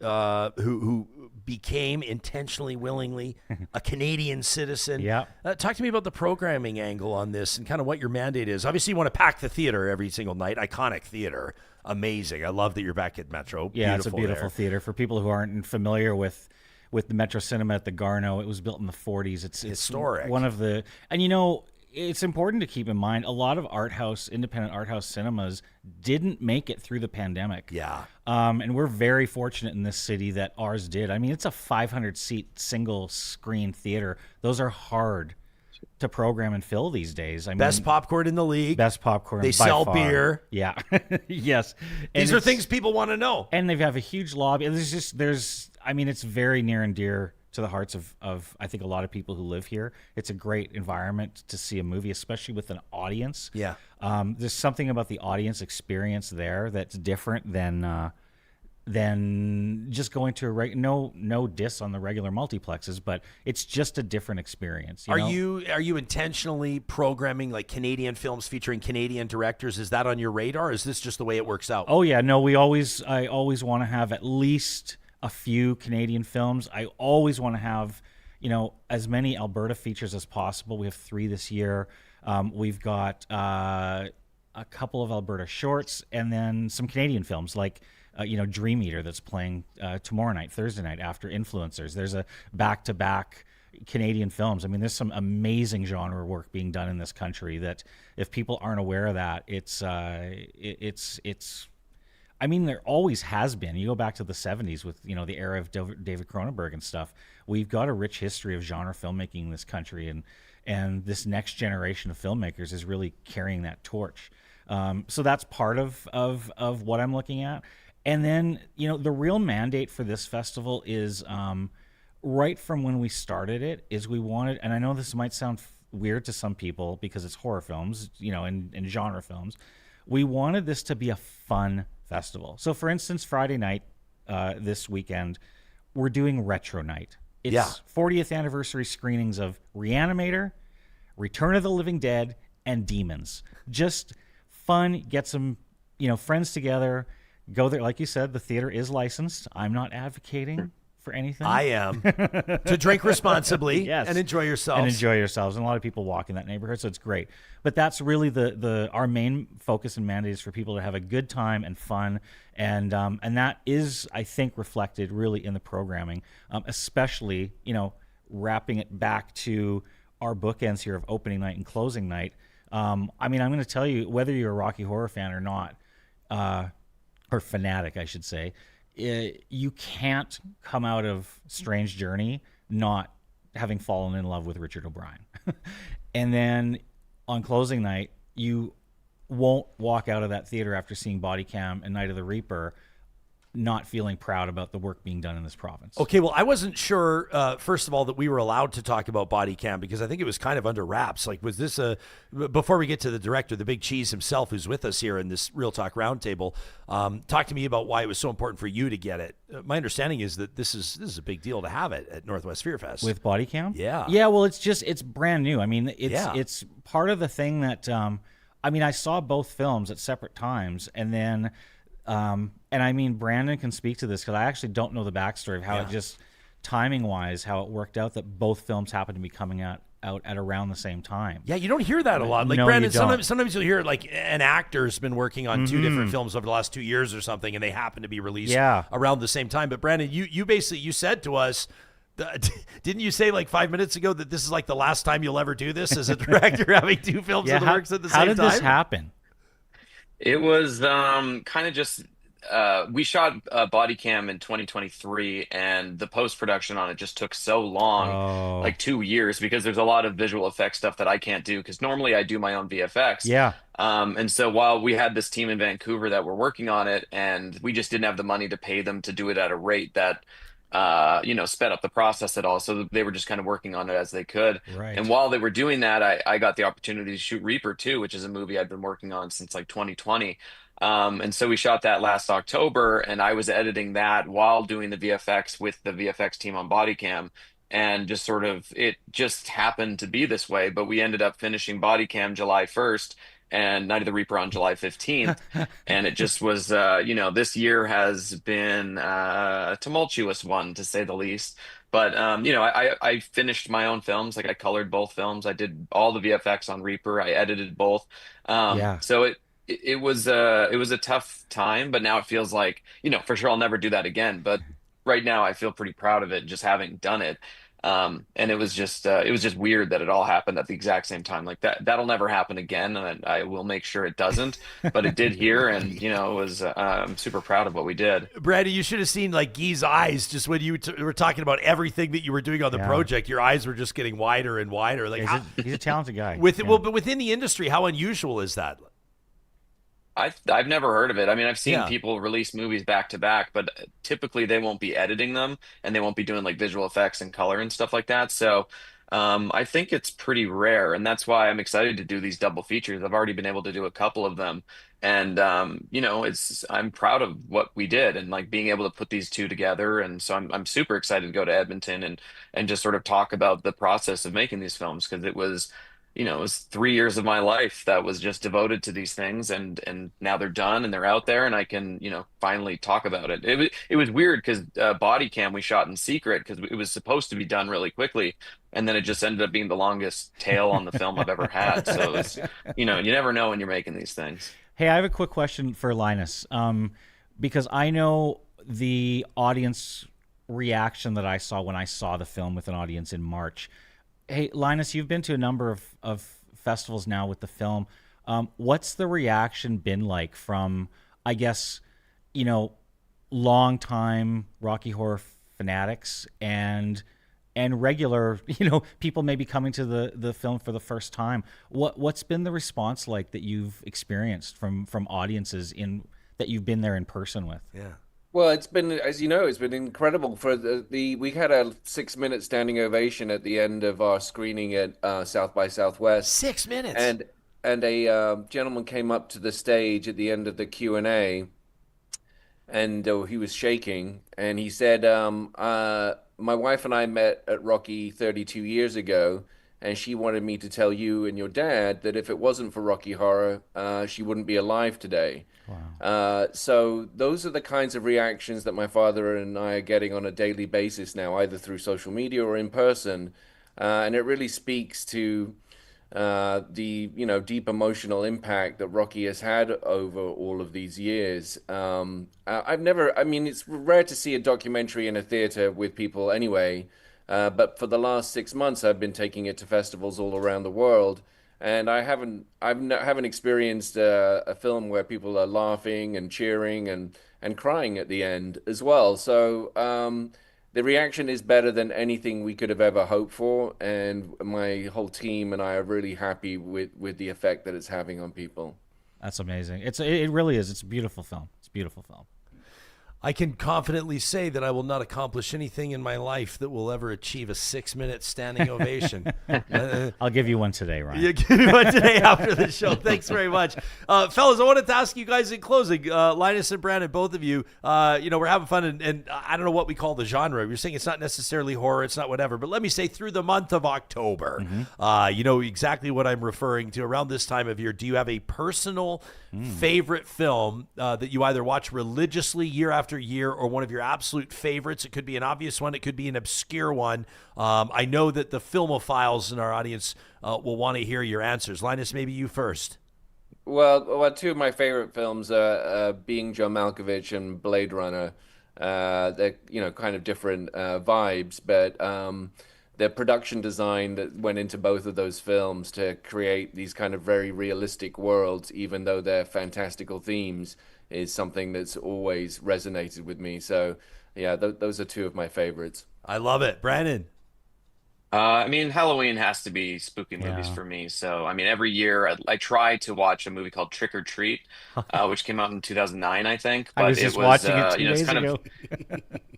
who became intentionally, willingly a Canadian citizen.
Yeah.
Talk to me about the programming angle on this and kind of what your mandate is. Obviously, you want to pack the theater every single night. Iconic theater. Amazing. I love that you're back at Metro.
Yeah, it's a beautiful theater. For people who aren't familiar with the Metro Cinema at the Garneau, it was built in the 40s. It's
historic.
One of the, and you know, it's important to keep in mind a lot of independent art house cinemas didn't make it through the pandemic.
Yeah.
And we're very fortunate in this city that ours did. I mean, it's a 500-seat single screen theater. Those are hard to program and fill these days. I mean,
Best popcorn in the league.
best popcorn.
They
by
sell
far.
beer.
Yeah. Yes. And
These are
it's-
things people want to know.
And they have a huge lobby. And it's very near and dear to the hearts of I think a lot of people who live here. It's a great environment to see a movie, especially with an audience.
Yeah.
There's something about the audience experience there that's different than just going to no diss on the regular multiplexes, but it's just a different experience.
Are you intentionally programming like Canadian films featuring Canadian directors? Is that on your radar? Or is this just the way it works out?
Oh yeah, no. I always want to have at least a few Canadian films. I always want to have, as many Alberta features as possible. We have 3 this year. We've got a couple of Alberta shorts, and then some Canadian films like, Dream Eater that's playing tomorrow night, Thursday night after Influencers. There's a back-to-back Canadian films. I mean, there's some amazing genre work being done in this country that if people aren't aware of that, it's I mean, there always has been. You go back to the 70s with, the era of David Cronenberg and stuff. We've got a rich history of genre filmmaking in this country, and this next generation of filmmakers is really carrying that torch. So that's part of what I'm looking at. And then, the real mandate for this festival is right from when we started it is we wanted, and I know this might sound weird to some people because it's horror films, and genre films. We wanted this to be a fun festival. So, for instance, Friday night this weekend, we're doing Retro Night. It's 40th anniversary screenings of Reanimator, Return of the Living Dead, and Demons. Just fun, get some, friends together, go there. Like you said, the theater is licensed. I'm not advocating for anything.
I am. To drink responsibly
Yes.
and enjoy yourselves.
And a lot of people walk in that neighborhood, so it's great. But that's really our main focus and mandate is for people to have a good time and fun, and that is, I think, reflected really in the programming, especially, wrapping it back to our bookends here of opening night and closing night. I mean, I'm going to tell you, whether you're a Rocky Horror fan or not, or fanatic, I should say, you can't come out of Strange Journey not having fallen in love with Richard O'Brien. And then on closing night, you won't walk out of that theater after seeing Body Cam and Night of the Reaper not feeling proud about the work being done in this province.
Okay, well, I wasn't sure, first of all, that we were allowed to talk about Body Cam because I think it was kind of under wraps. Like, was this before we get to the director, the Big Cheese himself, who's with us here in this Real Talk Roundtable, talk to me about why it was so important for you to get it. My understanding is that this is a big deal to have it at NorthwestFEARfest.
With Body Cam?
Yeah.
Yeah, well, it's brand new. I mean, it's part of the thing that, I saw both films at separate times, and then... and I mean, Brandon can speak to this because I actually don't know the backstory of how it just timing-wise, how it worked out that both films happened to be coming out at around the same time.
Yeah, you don't hear that a lot. Like,
No,
Brandon,
you don't.
sometimes you'll hear like an actor's been working on 2 different films over the last 2 years or something, and they happen to be released around the same time. But Brandon, you basically said to us, didn't you say like 5 minutes ago that this is like the last time you'll ever do this as a director, having 2 films in the works at the same time?
How did this happen?
It was kind of just we shot Body Cam in 2023, and the post production on it just took so long, like 2 years, because there's a lot of visual effects stuff that I can't do because normally I do my own VFX.
Yeah.
And so while we had this team in Vancouver that were working on it, and we just didn't have the money to pay them to do it at a rate that sped up the process at all. So they were just kind of working on it as they could.
Right.
And while they were doing that, I got the opportunity to shoot Reaper 2, which is a movie I'd been working on since like 2020. And so we shot that last October, and I was editing that while doing the VFX with the VFX team on Body Cam. And just sort of, it just happened to be this way, but we ended up finishing Body Cam July 1st and Night of the Reaper on July 15th. And it just was, this year has been a tumultuous one, to say the least. But, I finished my own films. Like, I colored both films. I did all the VFX on Reaper. I edited both. So it was a tough time, but now it feels like, for sure I'll never do that again. But right now I feel pretty proud of it, just having done it. And it was just weird that it all happened at the exact same time. Like that'll never happen again, and I will make sure it doesn't. But it did here, and it was. I'm super proud of what we did.
Brandon, you should have seen like Guy's eyes just when you were talking about everything that you were doing on the project. Your eyes were just getting wider and wider. Like
he's a talented guy.
Well, but within the industry, how unusual is that?
I've never heard of it. I mean, I've seen people release movies back to back, but typically they won't be editing them and they won't be doing like visual effects and color and stuff like that. So I think it's pretty rare, and that's why I'm excited to do these double features. I've already been able to do a couple of them, and I'm proud of what we did and like being able to put these two together. And so I'm super excited to go to Edmonton and just sort of talk about the process of making these films, because it was 3 years of my life that was just devoted to these things, and now they're done and they're out there, and I can, finally talk about it. It was weird because Body Cam we shot in secret because it was supposed to be done really quickly, and then it just ended up being the longest tail on the film I've ever had. So it's, you never know when you're making these things.
Hey, I have a quick question for Linus, because I know the audience reaction that I saw when I saw the film with an audience in March. Hey, Linus, you've been to a number of festivals now with the film. What's the reaction been like from, I guess, long-time Rocky Horror fanatics and regular, people maybe coming to the film for the first time? What's been the response like that you've experienced from audiences that you've been there in person with?
Yeah.
Well, it's been, as you know, it's been incredible. For we had a 6-minute standing ovation at the end of our screening at South by Southwest.
6 minutes.
And a gentleman came up to the stage at the end of the Q&A, and he was shaking, and he said, "My wife and I met at Rocky 32 years ago, and she wanted me to tell you and your dad that if it wasn't for Rocky Horror, she wouldn't be alive today." Wow. So those are the kinds of reactions that my father and I are getting on a daily basis now, either through social media or in person. And it really speaks to the deep emotional impact that Rocky has had over all of these years. It's rare to see a documentary in a theater with people anyway. But for the last 6 months, I've been taking it to festivals all around the world, and I haven't experienced a film where people are laughing and cheering and crying at the end as well. So the reaction is better than anything we could have ever hoped for, and my whole team and I are really happy with the effect that it's having on people.
That's amazing. It really is. It's a beautiful film. It's a beautiful film.
I can confidently say that I will not accomplish anything in my life that will ever achieve a 6-minute standing ovation.
I'll give you one today, Ryan.
You give me one today after the show. Thanks very much. Fellas, I wanted to ask you guys in closing, Linus and Brandon, both of you, we're having fun, and I don't know what we call the genre. You're saying it's not necessarily horror, it's not whatever, but let me say through the month of October, you know exactly what I'm referring to. Around this time of year, do you have a personal favorite film that you either watch religiously year after year, or one of your absolute favorites? It could be an obvious one, it could be an obscure one. I know that the filmophiles in our audience will want to hear your answers. Linus, maybe you first.
Well, two of my favorite films are Being John Malkovich and Blade Runner. They're kind of different vibes, but the production design that went into both of those films to create these kind of very realistic worlds, even though they're fantastical themes, is something that's always resonated with me. So yeah, those are two of my favorites.
I love it. Brandon?
Halloween has to be spooky movies for me. So, every year I try to watch a movie called Trick or Treat, which came out in 2009, I think. But
I was just watching it 2 days ago.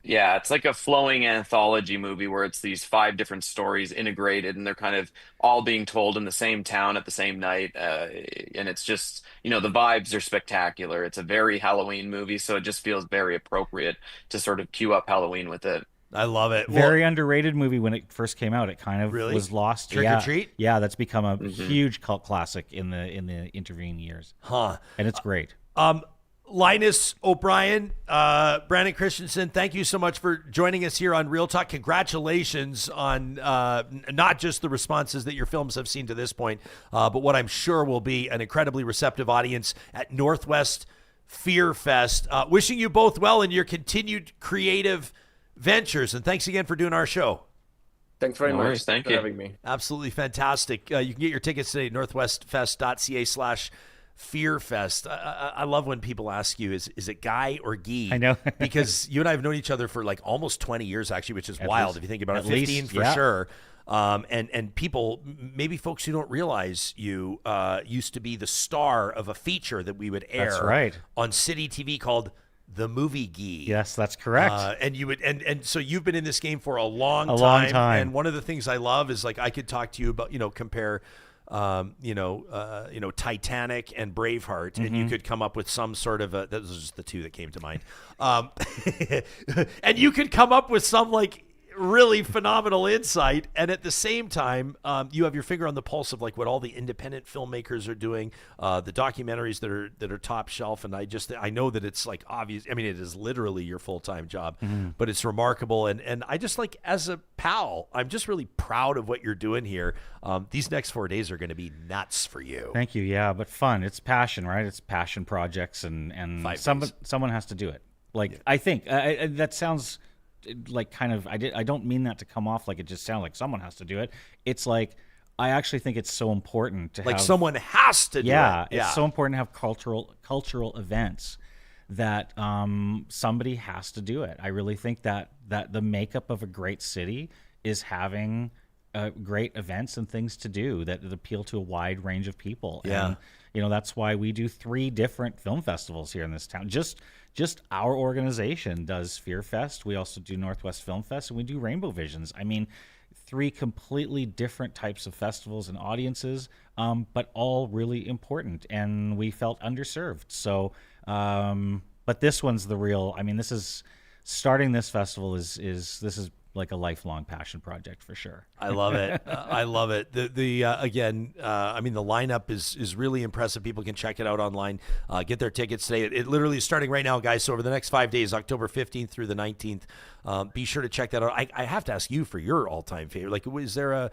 Yeah, it's like a flowing anthology movie where it's these 5 different stories integrated, and they're kind of all being told in the same town at the same night. And it's just, the vibes are spectacular. It's a very Halloween movie, so it just feels very appropriate to sort of cue up Halloween with it.
I love it.
Very underrated movie when it first came out. It kind of was lost.
Trick or Treat?
Yeah, that's become a huge cult classic in the intervening years. And it's great.
Linus O'Brien, Brandon Christensen, thank you so much for joining us here on Real Talk. Congratulations on not just the responses that your films have seen to this point, but what I'm sure will be an incredibly receptive audience at NorthwestFEARfest. Wishing you both well in your continued creative ventures, and thanks again for doing our show.
Thanks very
No
much.
worries. Thank
for
you.
having me.
Absolutely fantastic. You can get your tickets today at northwestfest.ca/FearFest. I love when people ask you, is it Guy or Guy?
I know.
Because you and I have known each other for like almost 20 years, actually, which is wild if you think about it. 15 for sure. And people, maybe folks who don't realize you used to be the star of a feature that we would air on City TV called The Movie Guy.
Yes, that's correct.
And you would, and so you've been in this game for a long time. And one of the things I love is like I could talk to you about, compare, Titanic and Braveheart, and you could come up with some sort of those are just the two that came to mind. And you could come up with some like really phenomenal insight, and at the same time you have your finger on the pulse of like what all the independent filmmakers are doing, the documentaries that are top shelf, and I know that it's like obvious. I mean, it is literally your full-time job, but it's remarkable, and I just like, as a pal, I'm just really proud of what you're doing here. These next 4 days are going to be nuts for you.
Thank you. Yeah, but fun. It's passion, right? It's passion projects, and someone has to do it. Like, I think that sounds like kind of, I don't mean that to come off like it just sounds like someone has to do it. It's like, I actually think it's so important to have
someone has to do it.
Yeah, it's so important to have cultural events that somebody has to do it. I really think that the makeup of a great city is having great events and things to do that appeal to a wide range of people.
Yeah.
And that's why we do 3 different film festivals here in this town. Just our organization does FEARfest. We also do Northwest Film Fest, and we do Rainbow Visions. I mean, 3 completely different types of festivals and audiences, but all really important. And we felt underserved. So, but this one's the real. I mean, this is starting this festival is like a lifelong passion project for sure.
I love it. I love it. Again, I mean, the lineup is really impressive. People can check it out online. Get their tickets today. It literally is starting right now, guys. So over the next 5 days, October 15th through the 19th, be sure to check that out. I have to ask you for your all-time favorite. Like, is there a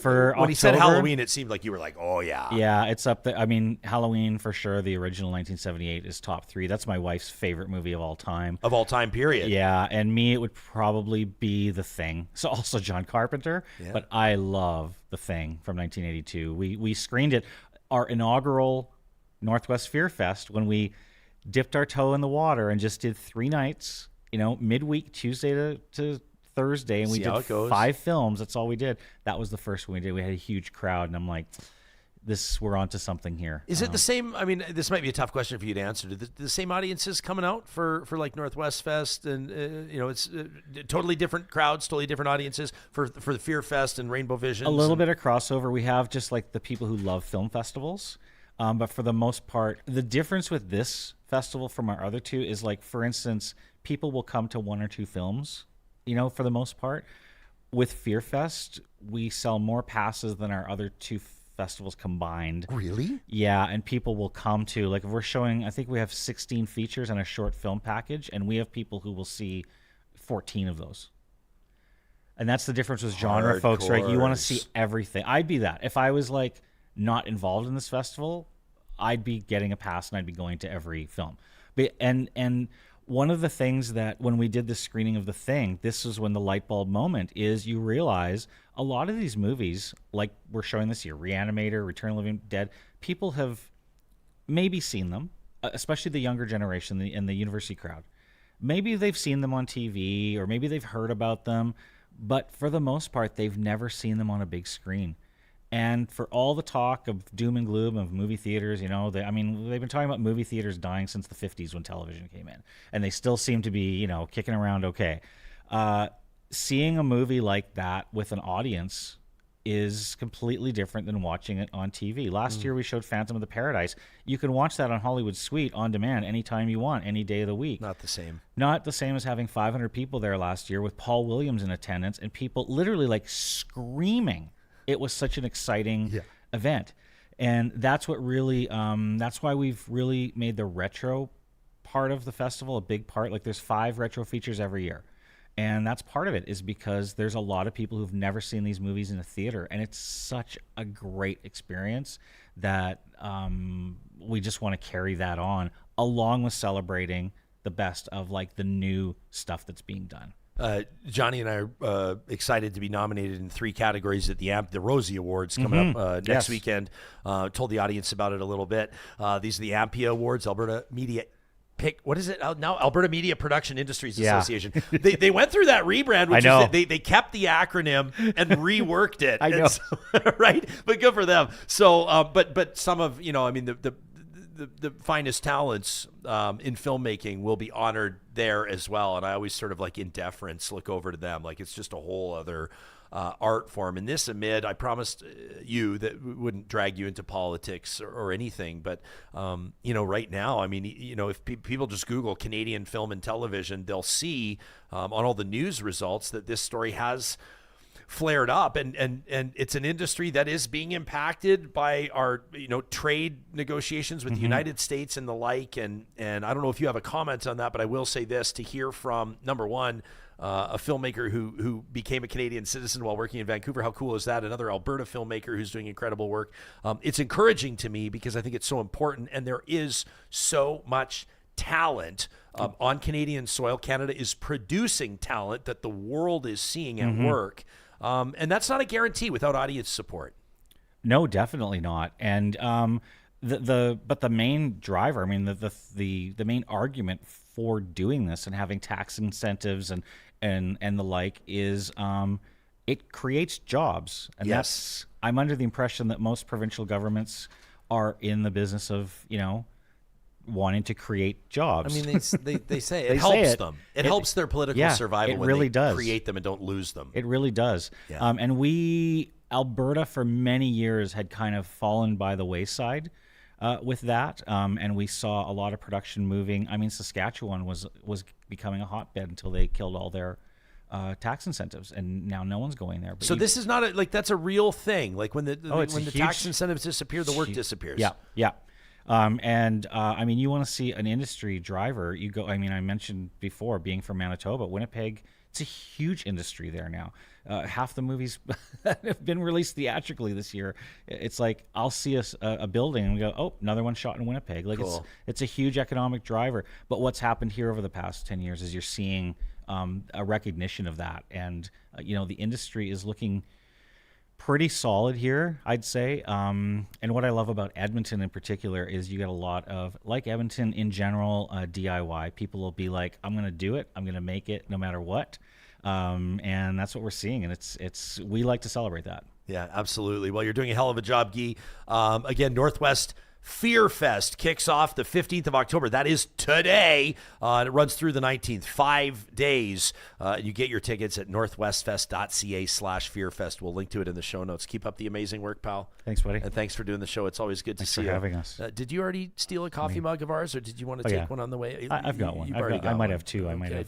for
when he said Halloween, it seemed like you were like, oh yeah.
Yeah, it's up there. I mean, Halloween for sure. The original 1978 is top 3. That's my wife's favorite movie of all time.
Of all time, period.
Yeah, and me, it would probably be The Thing. So also John Carpenter, but I love The Thing from 1982. We screened it, our inaugural Northwest FEARfest, when we dipped our toe in the water and just did 3 nights, midweek, Tuesday to Thursday, and we did 5 films. That's all we did. That was the first one we did. We had a huge crowd, and I'm like, we're onto something here.
Is it the same? I mean, this might be a tough question for you to answer. Do the same audiences coming out for like Northwest Fest, and it's totally different crowds, totally different audiences for the FEARfest and Rainbow Visions?
A little bit of crossover. We have just like the people who love film festivals, but for the most part, the difference with this festival from our other 2 is, like, for instance, people will come to 1 or 2 films. For the most part. With FEARfest, we sell more passes than our other 2 festivals combined.
Really?
Yeah, and people will come to, like, if we're showing, I think we have 16 features and a short film package, and we have people who will see 14 of those. And that's the difference with genre folks, right? You want to see everything. I'd be that. If I was, like, not involved in this festival, I'd be getting a pass and I'd be going to every film. And one of the things that when we did the screening of The Thing, this is when the light bulb moment is, you realize a lot of these movies, like we're showing this year, Reanimator, Return of the Living Dead, people have maybe seen them, especially the younger generation and the university crowd. Maybe they've seen them on TV, or maybe they've heard about them, but for the most part, they've never seen them on a big screen. And for all the talk of doom and gloom of movie theaters, they've been talking about movie theaters dying since the 50s when television came in. And they still seem to be, kicking around okay. Seeing a movie like that with an audience is completely different than watching it on TV. Last year we showed Phantom of the Paradise. You can watch that on Hollywood Suite on demand anytime you want, any day of the week.
Not the same.
Not the same as having 500 people there last year with Paul Williams in attendance and people literally like screaming. It was such an exciting event. And that's what really, that's why we've really made the retro part of the festival a big part. Like, there's 5 retro features every year. And that's part of it, is because there's a lot of people who've never seen these movies in a theater. And it's such a great experience that we just want to carry that on, along with celebrating the best of, like, the new stuff that's being done.
Johnny and I are excited to be nominated in 3 categories at the Rosie Awards coming up next weekend. Told the audience about it a little bit. These are the AMPIA Awards, Alberta Media what is it now? Alberta Media Production Industries Association. They went through that rebrand, which is they kept the acronym and reworked it.
I know.
So, right? But good for them. So, but some of, the finest talents in filmmaking will be honored there as well. And I always sort of like in deference look over to them. Like it's just a whole other art form. And this amid, I promised you that we wouldn't drag you into politics or anything. But, right now, I mean, if people just Google Canadian film and television, they'll see on all the news results that this story has flared up, and it's an industry that is being impacted by our trade negotiations with the United States and the like, and I don't know if you have a comment on that, but I will say this: to hear from number one, a filmmaker who became a Canadian citizen while working in Vancouver, how cool is that? Another Alberta filmmaker who's doing incredible work. It's encouraging to me because I think it's so important, and there is so much talent on Canadian soil. Canada is producing talent that the world is seeing at work. And that's not a guarantee without audience support.
No, definitely not. And the main driver, I mean, the main argument for doing this and having tax incentives and the like is it creates jobs. And that's, I'm under the impression that most provincial governments are in the business of, wanting to create jobs.
I mean, they say it helps them. It helps their political survival when
really
they
does.
Create them and don't lose them.
It really does.
Yeah.
And Alberta for many years had kind of fallen by the wayside with that. And we saw a lot of production moving. I mean, Saskatchewan was becoming a hotbed until they killed all their tax incentives, and now no one's going there. But
so this is not that's a real thing. Like when the
huge,
tax incentives disappear, the work disappears.
Yeah. I mean, you want to see an industry driver, you go, I mean, I mentioned before being from Manitoba, Winnipeg, it's a huge industry there now. Half the movies that have been released theatrically this year, it's like, I'll see a building and we go, oh, another one shot in Winnipeg. Like
cool.
It's a huge economic driver. But what's happened here over the past 10 years is you're seeing a recognition of that. And, the industry is looking pretty solid here, I'd say. And what I love about Edmonton in particular is you get a lot of, like Edmonton in general, DIY. People will be like, I'm going to do it. I'm going to make it no matter what. And that's what we're seeing. And we like to celebrate that.
Yeah, absolutely. Well, you're doing a hell of a job, Guy. Again, NorthwestFEARfest kicks off the 15th of October. That is today. And it runs through the 19th, 5 days. You get your tickets at northwestfest.ca/fearfest. We'll link to it in the show notes. Keep up the amazing work, pal.
Thanks, buddy.
And thanks for doing the show. It's always good to see you.
Thanks for having us.
Did you already steal a coffee mug of ours, or did you want to take one on the way?
I've got one. I might have two. I might have.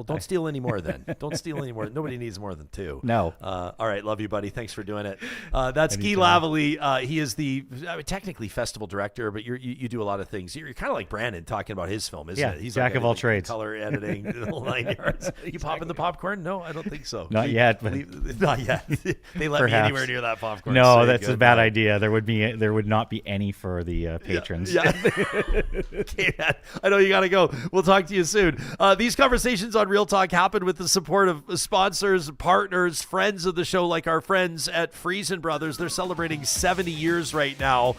Don't steal any more then. Don't steal any more. Nobody needs more than two.
No.
All right. Love you, buddy. Thanks for doing it. That's Guy Lavallee. He is the technically festival director, but you do a lot of things. You're kind of like Brandon talking about his film, isn't it?
He's jack of all trades.
Color editing, the whole 9 yards. You popping the popcorn? No, I don't think so.
Not yet.
Not yet. They let me anywhere near that popcorn.
No, that's a bad idea. There would not be any for the patrons.
Yeah. Okay, man. I know you got to go. We'll talk to you soon. These conversations on Real Talk happen with the support of sponsors, partners, friends of the show, like our friends at Friesen Brothers. They're celebrating 70 years right now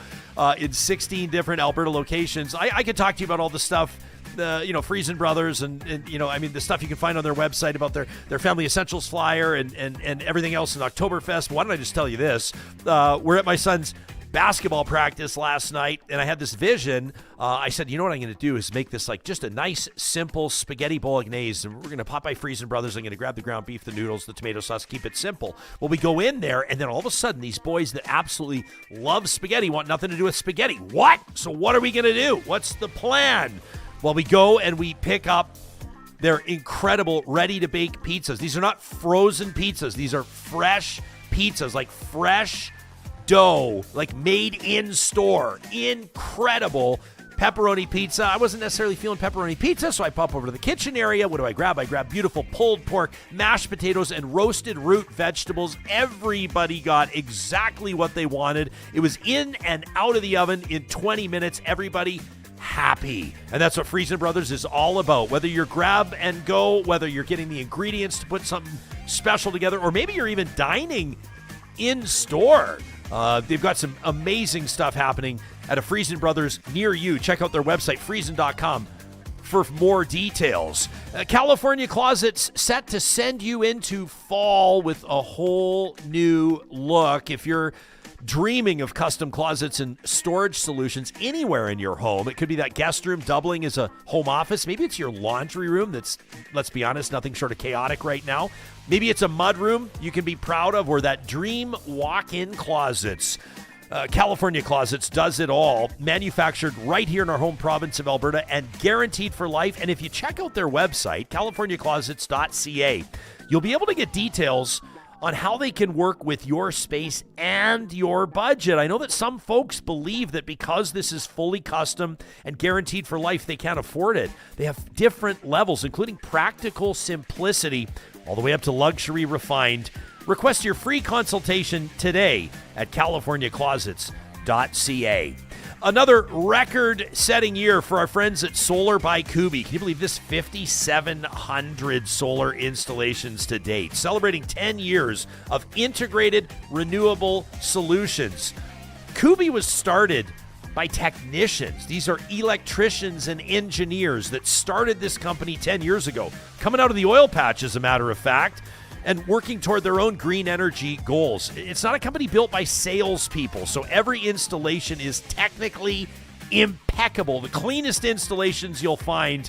in 16 different Alberta locations. I could talk to you about all the stuff, Friesen Brothers and the stuff you can find on their website about their Family Essentials flyer and everything else in Oktoberfest. Why don't I just tell you this? We're at my son's basketball practice last night, and I had this vision. I said, you know what I'm going to do is make this like just a nice, simple spaghetti bolognese, and we're going to pop by Friesen Brothers. I'm going to grab the ground beef, the noodles, the tomato sauce, keep it simple. Well, we go in there, and then all of a sudden, these boys that absolutely love spaghetti want nothing to do with spaghetti. What? So what are we going to do? What's the plan? Well, we go and we pick up their incredible ready-to-bake pizzas. These are not frozen pizzas. These are fresh pizzas, like fresh dough, like made in store. Incredible pepperoni pizza. I wasn't necessarily feeling pepperoni pizza, so I pop over to the kitchen area. What do I grab? I grab beautiful pulled pork, mashed potatoes, and roasted root vegetables. Everybody got exactly what they wanted. It was in and out of the oven in 20 minutes. Everybody happy. And that's what Friesen Brothers is all about. Whether you're grab and go, whether you're getting the ingredients to put something special together, or maybe you're even dining in store. They've got some amazing stuff happening at a Friesen Brothers near you. Check out their website, friesen.com, for more details. California Closets set to send you into fall with a whole new look. If you're dreaming of custom closets and storage solutions anywhere in your home, it could be that guest room doubling as a home office. Maybe it's your laundry room that's, let's be honest, nothing short of chaotic right now. Maybe it's a mud room you can be proud of, or that dream walk-in closets. California Closets does it all, manufactured right here in our home province of Alberta and guaranteed for life. And if you check out their website, californiaclosets.ca, you'll be able to get details on how they can work with your space and your budget. I know that some folks believe that because this is fully custom and guaranteed for life, they can't afford it. They have different levels, including practical simplicity, all the way up to luxury refined. Request your free consultation today at californiaclosets.ca. Another record-setting year for our friends at Solar by Kuby. Can you believe this? 5,700 solar installations to date, celebrating 10 years of integrated renewable solutions. Kuby was started by technicians. These are electricians and engineers that started this company 10 years ago, coming out of the oil patch, as a matter of fact, and working toward their own green energy goals. It's not a company built by salespeople, so every installation is technically impeccable. The cleanest installations you'll find.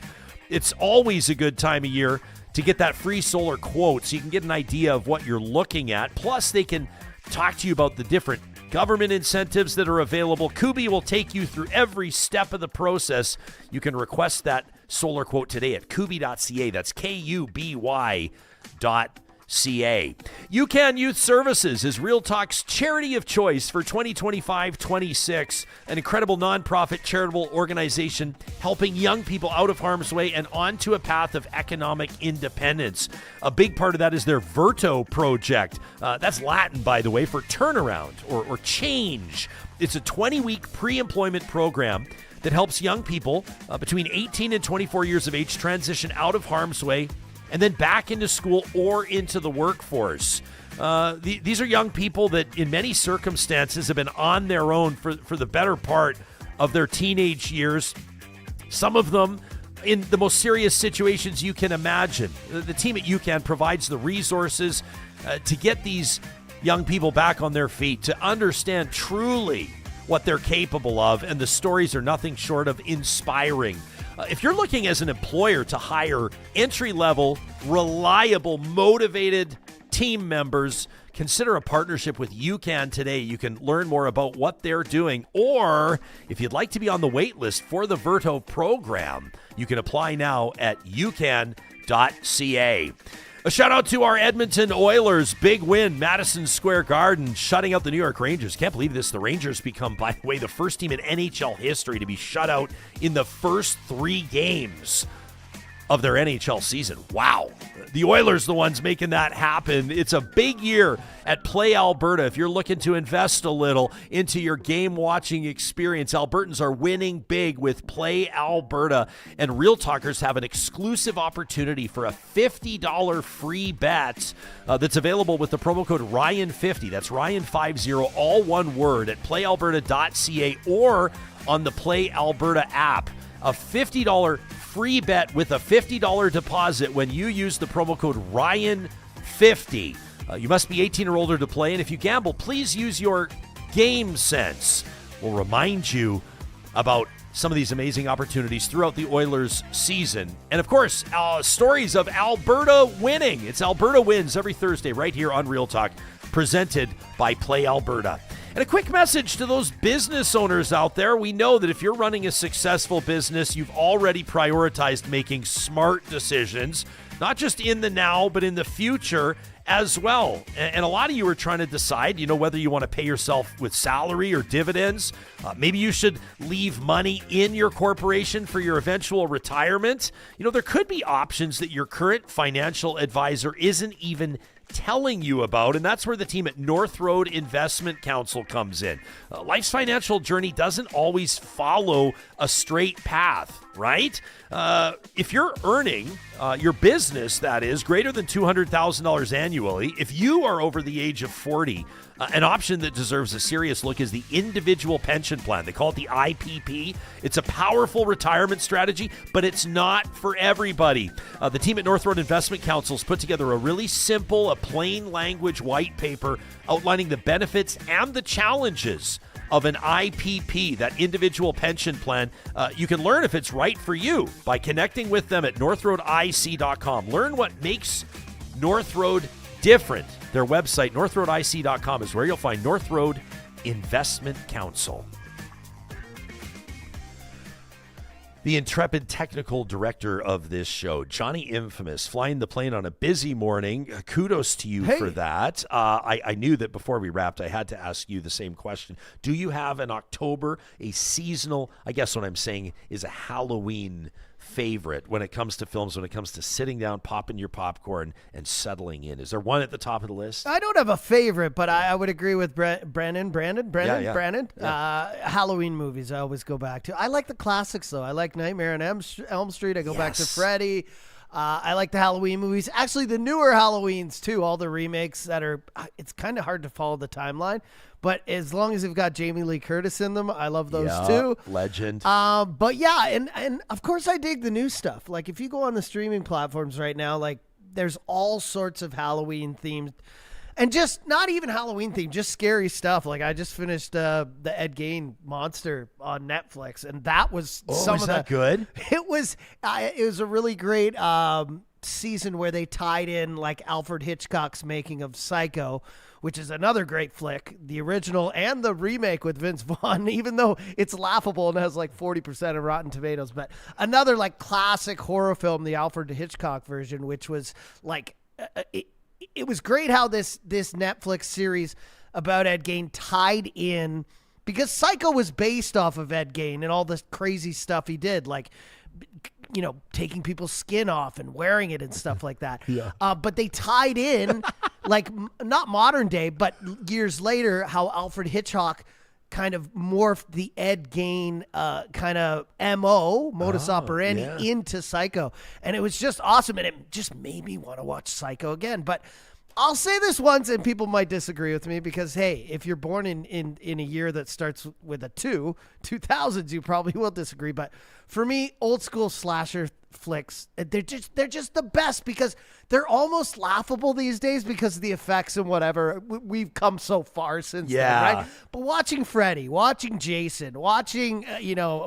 It's always a good time of year to get that free solar quote so you can get an idea of what you're looking at. Plus, they can talk to you about the different government incentives that are available. Kuby will take you through every step of the process. You can request that solar quote today at kuby.ca. That's KUBY.ca. UCAN Youth Services is Real Talk's charity of choice for 2025-26, an incredible nonprofit charitable organization helping young people out of harm's way and onto a path of economic independence. A big part of that is their Verto project. That's Latin, by the way, for turnaround or change. It's a 20-week pre-employment program that helps young people between 18 and 24 years of age transition out of harm's way and then back into school or into the workforce. These are young people that in many circumstances have been on their own for the better part of their teenage years. Some of them in the most serious situations you can imagine. The team at UCAN provides the resources to get these young people back on their feet, to understand truly what they're capable of, and the stories are nothing short of inspiring. If you're looking as an employer to hire entry-level, reliable, motivated team members, consider a partnership with UCAN today. You can learn more about what they're doing. Or if you'd like to be on the wait list for the Verto program, you can apply now at ucan.ca. A shout out to our Edmonton Oilers. Big win, Madison Square Garden, shutting out the New York Rangers. Can't believe this. The Rangers become, by the way, the first team in NHL history to be shut out in the first 3 games of their NHL season. Wow. The Oilers, the ones making that happen. It's a big year at Play Alberta. If you're looking to invest a little into your game watching experience, Albertans are winning big with Play Alberta. And Real Talkers have an exclusive opportunity for a $50 free bet that's available with the promo code Ryan50. That's Ryan50, all one word, at playalberta.ca or on the Play Alberta app. A $50 free bet with a $50 deposit when you use the promo code Ryan50. You must be 18 or older to play, and if you gamble, please use your game sense. We'll remind you about some of these amazing opportunities throughout the Oilers season. And of course, stories of Alberta winning. It's Alberta Wins every Thursday right here on Real Talk, presented by Play Alberta. And a quick message to those business owners out there. We know that if you're running a successful business, you've already prioritized making smart decisions, not just in the now, but in the future as well. And a lot of you are trying to decide, whether you want to pay yourself with salary or dividends. Maybe you should leave money in your corporation for your eventual retirement. There could be options that your current financial advisor isn't even telling you about, and that's where the team at North Road Investment Council comes in. Life's financial journey doesn't always follow a straight path, right? If you're earning your business, that is, greater than $200,000 annually, if you are over the age of 40, an option that deserves a serious look is the individual pension plan. They call it the IPP. It's a powerful retirement strategy, but it's not for everybody. The team at North Road Investment Council has put together a really simple, a plain language white paper outlining the benefits and the challenges of an IPP, that individual pension plan. You can learn if it's right for you by connecting with them at northroadic.com. Learn what makes North Road different. Their website, northroadic.com, is where you'll find North Road Investment Council. The intrepid technical director of this show, Johnny Infamous, flying the plane on a busy morning. Kudos to you for that. I knew that before we wrapped, I had to ask you the same question. Do you have an October, a seasonal, I guess what I'm saying is a Halloween favorite when it comes to films, when it comes to sitting down, popping your popcorn, and settling in? Is there one at the top of the list?
I don't have a favorite, but I would agree with Brandon.
Yeah.
Halloween movies I always go back to. I like the classics, though. I like Nightmare on Elm Street. I go back to Freddy. I like the Halloween movies. Actually, the newer Halloweens, too, all the remakes that are, it's kind of hard to follow the timeline. But as long as they've got Jamie Lee Curtis in them, I love those too.
Legend.
But yeah, and of course I dig the new stuff. Like if you go on the streaming platforms right now, like there's all sorts of Halloween themed, and just not even Halloween themed, just scary stuff. Like I just finished the Ed Gein Monster on Netflix, and that was
good?
It was a really great season where they tied in like Alfred Hitchcock's making of Psycho, which is another great flick, the original and the remake with Vince Vaughn, even though it's laughable and has like 40% of Rotten Tomatoes. But another like classic horror film, the Alfred Hitchcock version, which was like, it was great how this Netflix series about Ed Gein tied in, because Psycho was based off of Ed Gein and all this crazy stuff he did, like, you know, taking people's skin off and wearing it and stuff like that.
Yeah.
But they tied in, like, not modern day, but years later, how Alfred Hitchcock kind of morphed the Ed Gein kind of modus operandi into Psycho. And it was just awesome. And it just made me want to watch Psycho again. But I'll say this once, and people might disagree with me, because, hey, if you're born in a year that starts with a 2000s, you probably will disagree. But for me, old school slasher flicks, they're just the best, because they're almost laughable these days because of the effects and whatever. We've come so far since then, right? But watching Freddy, watching Jason, watching,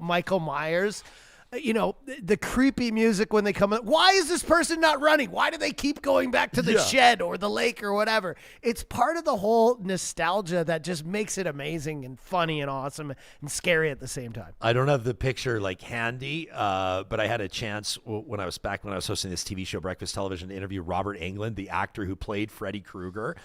Michael Myers, the creepy music when they come in. Why is this person not running? Why do they keep going back to the shed or the lake or whatever? It's part of the whole nostalgia that just makes it amazing and funny and awesome and scary at the same time.
I don't have the picture like handy, but I had a chance when I was hosting this TV show, Breakfast Television, to interview Robert Englund, the actor who played Freddy Krueger.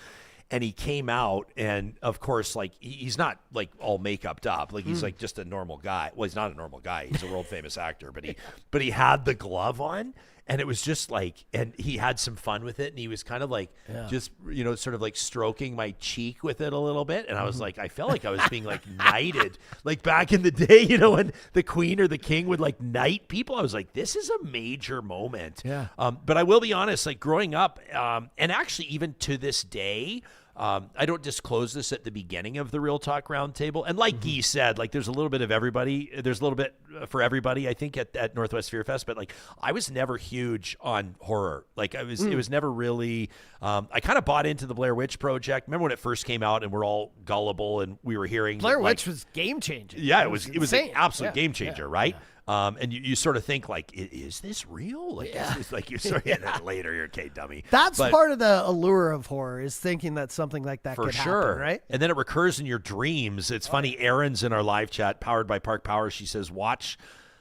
And he came out, and of course, like, he's not like all makeuped up. Like, he's like just a normal guy. Well, he's not a normal guy. He's a world famous actor, but he had the glove on, and it was just like, and he had some fun with it, and he was kind of like, just, sort of like stroking my cheek with it a little bit. And I was like, I felt like I was being like knighted, like back in the day, when the queen or the king would like knight people. I was like, this is a major moment.
Yeah.
But I will be honest, like growing up, and actually even to this day, I don't disclose this at the beginning of the Real Talk Roundtable. And like Guy said, like there's a little bit of everybody. There's a little bit for everybody, I think, at Northwest FEARfest. But like I was never huge on horror. Like it was never really, I kind of bought into the Blair Witch Project. Remember when it first came out and we're all gullible and we were hearing
Blair Witch was game changing.
Yeah, it was an absolute game changer,
yeah,
right?
Yeah.
And you sort of think like, is this real? Like, is like you sort of later, you're okay, dummy.
That's part of the allure of horror, is thinking that something like that could happen, right?
And then it recurs in your dreams. It's funny. Erin's in our live chat, powered by Park Power. She says, watch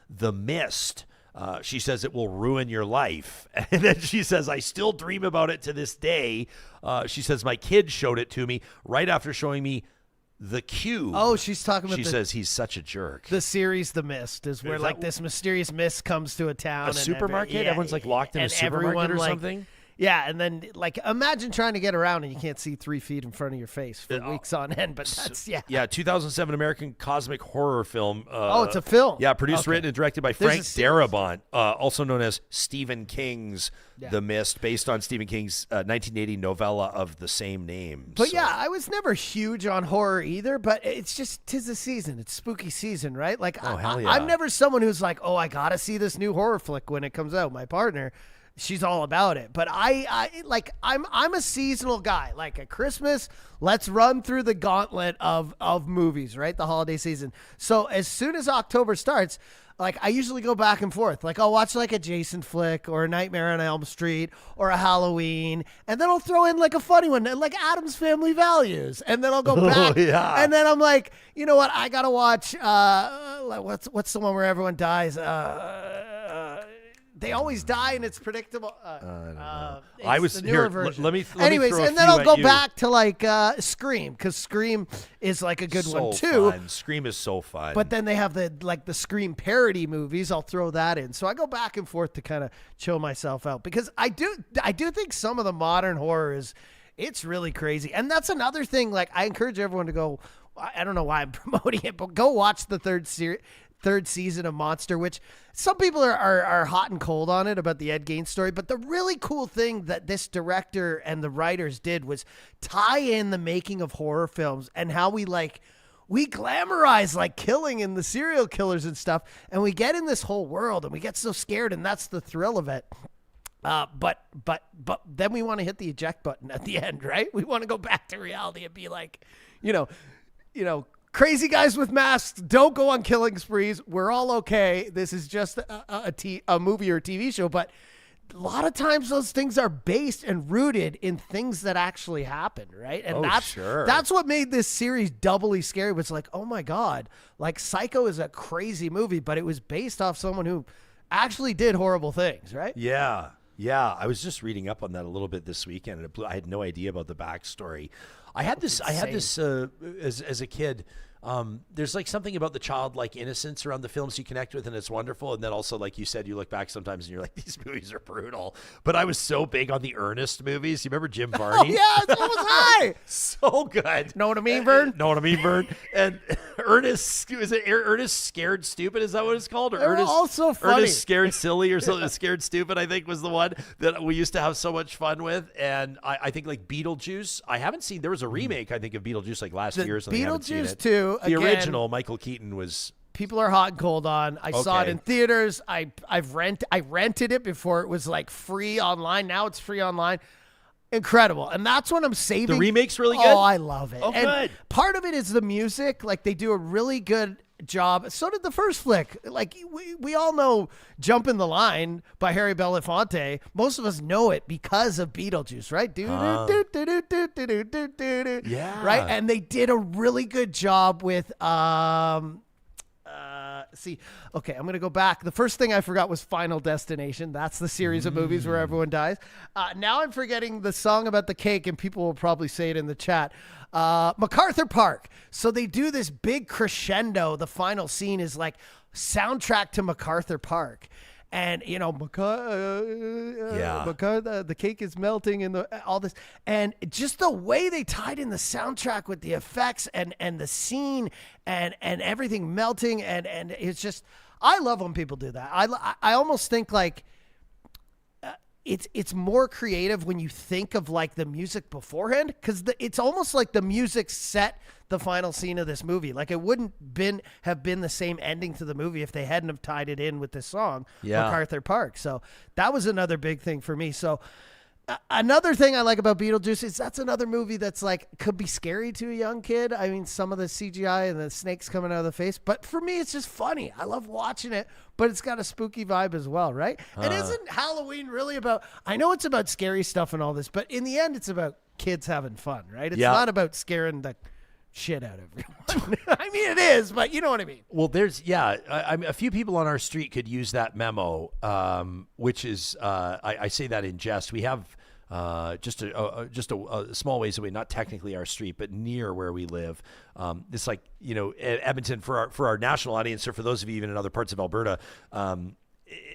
The Mist. She says it will ruin your life. And then she says, I still dream about it to this day. She says, my kid showed it to me right after showing me The Cube.
Oh, she's talking about.
She says he's such a jerk.
The series The Mist is where like this mysterious mist comes to a town.
A supermarket? Everyone's like locked in a supermarket or something?
Yeah, and then like imagine trying to get around and you can't see 3 feet in front of your face for weeks on end. But that's
Yeah, 2007 American cosmic horror film.
It's a film.
Yeah, produced,
Okay.
written, and directed by
There's
Frank
a series.
Darabont, also known as Stephen King's The Mist, based on Stephen King's 1980 novella of the same name.
But
So-
yeah, I was never huge on horror either, but it's just, 'tis the season. It's spooky season, right? Like,
hell yeah.
I'm never someone who's like, oh, I got to see this new horror flick when it comes out. My partner, she's all about it. But I'm a seasonal guy. Like at Christmas, let's run through the gauntlet of movies, right? The holiday season. So as soon as October starts, like I usually go back and forth. Like I'll watch like a Jason flick or a Nightmare on Elm Street or a Halloween, and then I'll throw in like a funny one, like Addams Family Values, and then I'll go back, and then I'm like, you know what? I gotta watch. What's the one where everyone dies? They always die and it's predictable.
I was
the newer
here.
version.
Let me.
Anyways,
throw a
and then
few
I'll
at
go
you.
back to like Scream, because Scream is like a good one too.
Fun. Scream is so fun.
But then they have the Scream parody movies. I'll throw that in. So I go back and forth to kind of chill myself out, because I do think some of the modern horror it's really crazy. And that's another thing. Like I encourage everyone to go. I don't know why I'm promoting it, but go watch the third season of Monster, which some people are hot and cold on it about the Ed Gain story. But the really cool thing that this director and the writers did was tie in the making of horror films and how we glamorize like killing and the serial killers and stuff. And we get in this whole world and we get so scared, and that's the thrill of it. But then we want to hit the eject button at the end, right? We want to go back to reality and be like, you know, crazy guys with masks don't go on killing sprees. We're all okay. This is just a movie or a TV show. But a lot of times those things are based and rooted in things that actually happened, right? And that's what made this series doubly scary. Was like, oh my God, like Psycho is a crazy movie, but it was based off someone who actually did horrible things, right?
Yeah. Yeah, I was just reading up on that a little bit this weekend, and I had no idea about the backstory. I had this as a kid. There's like something about the childlike innocence around the films you connect with, and it's wonderful. And then also, like you said, you look back sometimes and you're like, these movies are brutal. But I was so big on the Ernest movies. You remember Jim Varney?
Oh, yeah, so was I.
So good.
Know what I mean, Vern?
Know what I mean, Vern? And Ernest, is it Ernest Scared Stupid? Is that what it's called? Or
They're
Ernest,
all so funny.
Ernest Scared Silly or something. Scared Stupid, I think, was the one that we used to have so much fun with. And I think like Beetlejuice. I haven't seen, there was a remake, I think, of Beetlejuice like last year or something. I haven't seen
Beetlejuice
it.
2,
The
again,
original, Michael Keaton was.
People are hot and cold on. I saw it
Okay.
in theaters. I rented it before it was like free online. Now it's free online. Incredible. And that's what I'm saving.
The remake's really good?
Oh, I love it.
Oh,
and
good.
part of it is the music. Like they do a really good job. So did the first flick. Like we all know Jumpin' the Line by Harry Belafonte. Most of us know it because of Beetlejuice, right?
Yeah.
Right? And they did a really good job with okay, I'm going to go back. The first thing I forgot was Final Destination. That's the series of movies where everyone dies. Now I'm forgetting the song about the cake, and people will probably say it in the chat. MacArthur Park. So they do this big crescendo. The final scene is like soundtrack to MacArthur Park. And, you know, the cake is melting and all this. And just the way they tied in the soundtrack with the effects and the scene and everything melting. And it's just, I love when people do that. I almost think like it's more creative when you think of like the music beforehand, because it's almost like the music set the final scene of this movie. Like it wouldn't have been the same ending to the movie if they hadn't have tied it in with this song, MacArthur Park. So that was another big thing for me. So another thing I like about Beetlejuice is that's another movie that's like could be scary to a young kid. I mean, some of the CGI and the snakes coming out of the face, but for me, it's just funny. I love watching it, but it's got a spooky vibe as well, right? And isn't Halloween really about, I know it's about scary stuff and all this, but in the end, it's about kids having fun, right? It's not about scaring the shit out of everyone. I mean, it is, but you know what I mean.
Well, there's, I mean, a few people on our street could use that memo, which is, I say that in jest. We have just a small ways away, not technically our street, but near where we live. It's like, you know, Edmonton, for our national audience, or for those of you even in other parts of Alberta,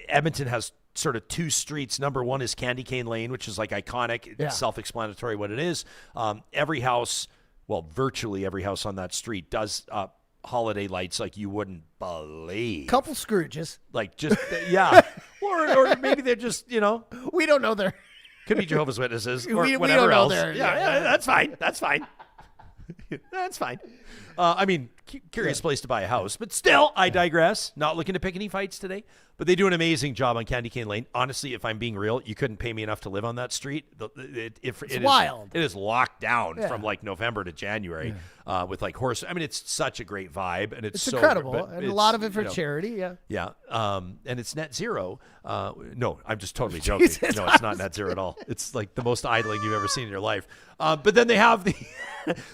Edmonton has sort of two streets. Number one is Candy Cane Lane, which is like iconic. It's self-explanatory what it is. Every house, well, virtually every house on that street does holiday lights like you wouldn't believe.
Couple Scrooges.
Like just, yeah. or maybe they're just, you know.
We don't know their.
Could be Jehovah's Witnesses or
we
whatever
don't know
else.
their,
Yeah, that's fine. That's fine. That's fine. I mean, curious place to buy a house, but still, I digress. Not looking to pick any fights today, but they do an amazing job on Candy Cane Lane. Honestly, if I'm being real, you couldn't pay me enough to live on that street.
It's wild.
It is locked down from like November to January with like horse. I mean, it's such a great vibe, and it's so
incredible, and a lot of it for charity. Yeah.
Yeah. And it's net zero. No, I'm just totally joking.
Jesus,
no, it's not net zero at all. It's like the most idling you've ever seen in your life. But then they have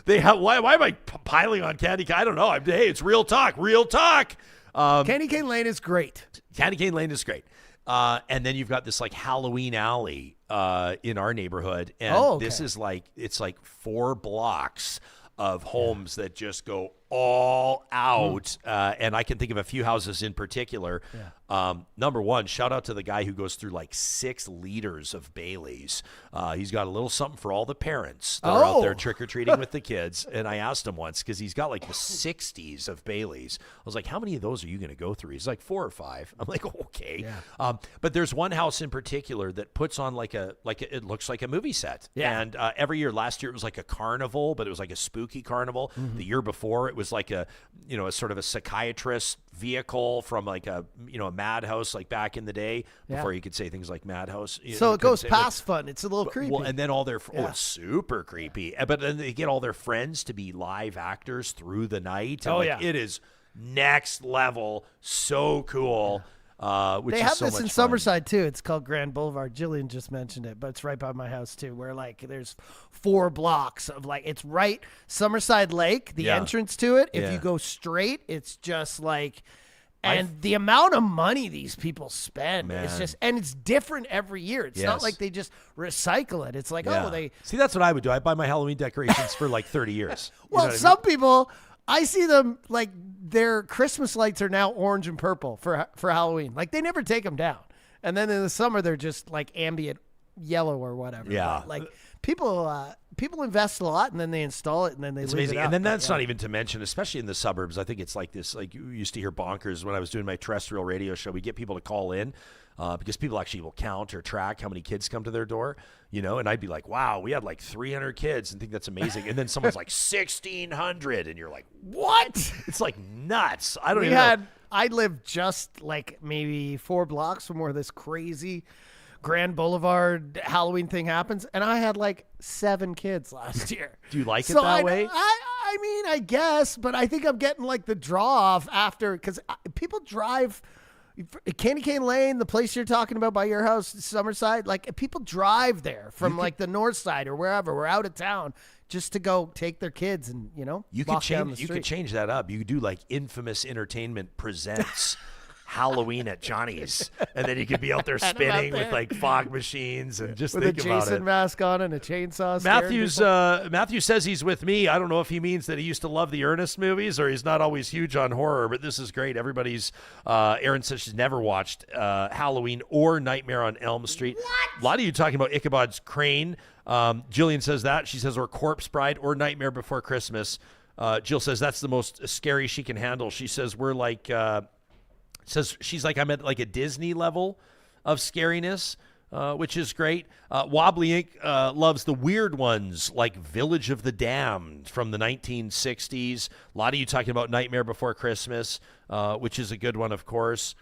why am I piling on Candy Cane? I don't know. Hey, it's real talk.
Candy Cane Lane is great.
Candy Cane Lane is great. And then you've got this like Halloween alley in our neighborhood. And this is like, it's like 4 blocks of homes that just go all out. And I can think of a few houses in particular. Number one, shout out to the guy who goes through like 6 liters of Baileys. He's got a little something for all the parents that are out there trick-or-treating with the kids. And I asked him once, because he's got like the 60s of Baileys. I was like, how many of those are you going to go through? He's like, 4 or 5. I'm like, okay. But there's one house in particular that puts on it looks like a movie set. And every year, last year it was like a carnival, but it was like a spooky carnival. The year before it was like a sort of a psychiatrist vehicle from like a madhouse, like back in the day before you could say things like madhouse.
So it goes past fun. It's a little creepy.
Well, and then all their it's super creepy. But then they get all their friends to be live actors through the night. And it is next level. So cool. Which
they
is
have
so
this
much
in
fun.
Summerside too. It's called Grand Boulevard. Jillian just mentioned it, but it's right by my house too, where like there's 4 blocks of like, it's right Summerside Lake, the entrance to it. If you go straight, it's just like, and the amount of money these people spend, it's just, and it's different every year. It's not like they just recycle it. It's like,
See, that's what I would do. I buy my Halloween decorations for like 30 years.
Well, some people, I see them like their Christmas lights are now orange and purple for Halloween. Like they never take them down. And then in the summer, they're just like ambient yellow or whatever.
Yeah.
But, like people invest a lot and then they install it and then they leave
amazing.
it out.
And then that's not even to mention, especially in the suburbs, I think it's like this, like you used to hear bonkers when I was doing my terrestrial radio show. We get people to call in because people actually will count or track how many kids come to their door, and I'd be like, wow, we had like 300 kids and think that's amazing. And then someone's like 1,600 and you're like, what? It's like nuts. I don't even know.
I lived just like maybe 4 blocks from where this crazy Grand Boulevard Halloween thing happens, and I had like 7 kids last year.
Do you like it that way?
I mean, I guess, but I think I'm getting like the draw off after, because people drive Candy Cane Lane, the place you're talking about by your house, Summerside, like people drive there from like the north side or wherever. We're out of town just to go take their kids and,
you
walk
could
down the
change. You
street.
could change that up. You could do like Infamous Entertainment presents Halloween at Johnny's, and then you could be out there spinning with like fog machines and just
with a
think about
Jason
it.
mask on and a chainsaw. scaring people.
Matthew says he's with me. I don't know if he means that he used to love the Ernest movies or he's not always huge on horror, but this is great. Everybody's Erin says she's never watched Halloween or Nightmare on Elm Street. What? A lot of you talking about Ichabod's Crane. Jillian says that. She says or Corpse Bride or Nightmare Before Christmas. Jill says that's the most scary she can handle. She says we're like says she's like, I'm at like a Disney level of scariness, which is great. Wobbly Ink loves the weird ones like Village of the Damned from the 1960s. A lot of you talking about Nightmare Before Christmas, which is a good one, of course.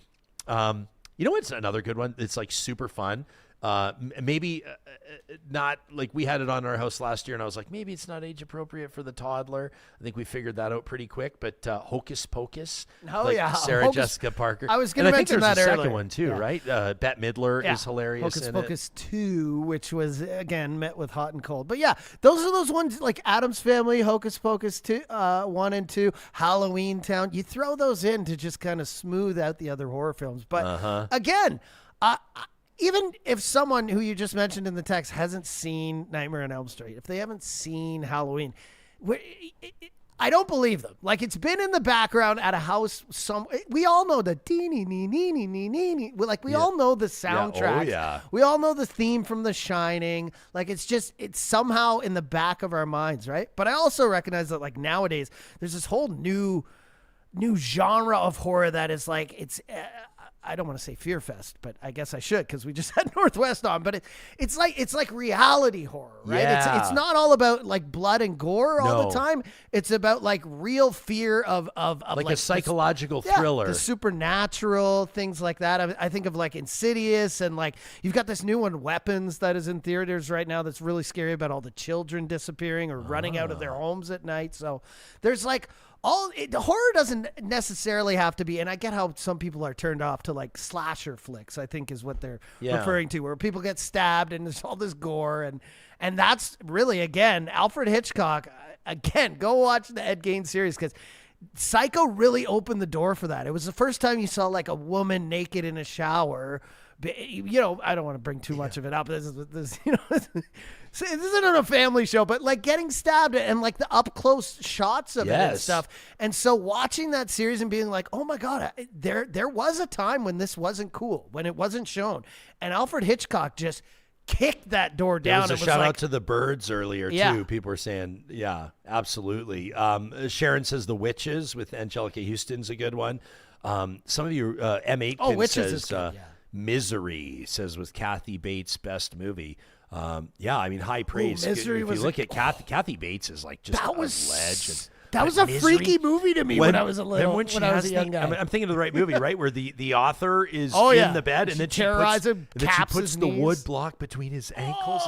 You know what's another good one? It's like super fun. Maybe not like we had it on our house last year and I was like, maybe it's not age appropriate for the toddler. I think we figured that out pretty quick, but Hocus Pocus. Sarah Jessica Parker.
I was going to mention that
earlier.
earlier.
Second one too, right? Bette Midler is hilarious.
Hocus Pocus 2, which was again met with hot and cold. But yeah, those are those ones like Addams Family, Hocus Pocus 2, 1 and 2, Halloween Town. You throw those in to just kind of smooth out the other horror films. But again, even if someone who you just mentioned in the text hasn't seen Nightmare on Elm Street, if they haven't seen Halloween, I don't believe them. Like, it's been in the background at a house. We all know the teeny, nee, nee, nee, nee, nee, nee. Like, we all know the soundtrack.
Yeah.
We all know the theme from The Shining. Like, it's somehow in the back of our minds, right? But I also recognize that, like, nowadays, there's this whole new genre of horror that is like, I don't want to say FEARfest, but I guess I should because we just had Northwest on. But it's like reality horror, right?
Yeah.
It's not all about like blood and gore all the time. It's about like real fear of
like a psychological thriller,
the supernatural, things like that. I think of like Insidious, and like you've got this new one, Weapons, that is in theaters right now. That's really scary about all the children disappearing or running out of their homes at night. So there's like. The horror doesn't necessarily have to be, and I get how some people are turned off to like slasher flicks, I think is what they're referring to, where people get stabbed and there's all this gore, and that's really, again, Alfred Hitchcock. Again, go watch the Ed Gein series because Psycho really opened the door for that. It was the first time you saw like a woman naked in a shower. You know, I don't want to bring too much of it up. This isn't a family show, but like getting stabbed and like the up close shots of it and stuff. And so watching that series and being like, oh my God, there was a time when this wasn't cool, when it wasn't shown. And Alfred Hitchcock just kicked that door down.
There was a shout out to the Birds earlier too. People were saying, yeah, absolutely. Sharon says The Witches with Angelica Houston's a good one. Some of you, M8
Witches
says,
is good,
Misery says with Kathy Bates, best movie. Yeah, I mean, high praise.
Misery
if you look at Kathy Bates is like just a legend.
That was a freaky movie to me when I was a little. When I was a young guy.
I'm thinking of the right movie, right? Where the author is in the bed and then she puts the wood block between his ankles.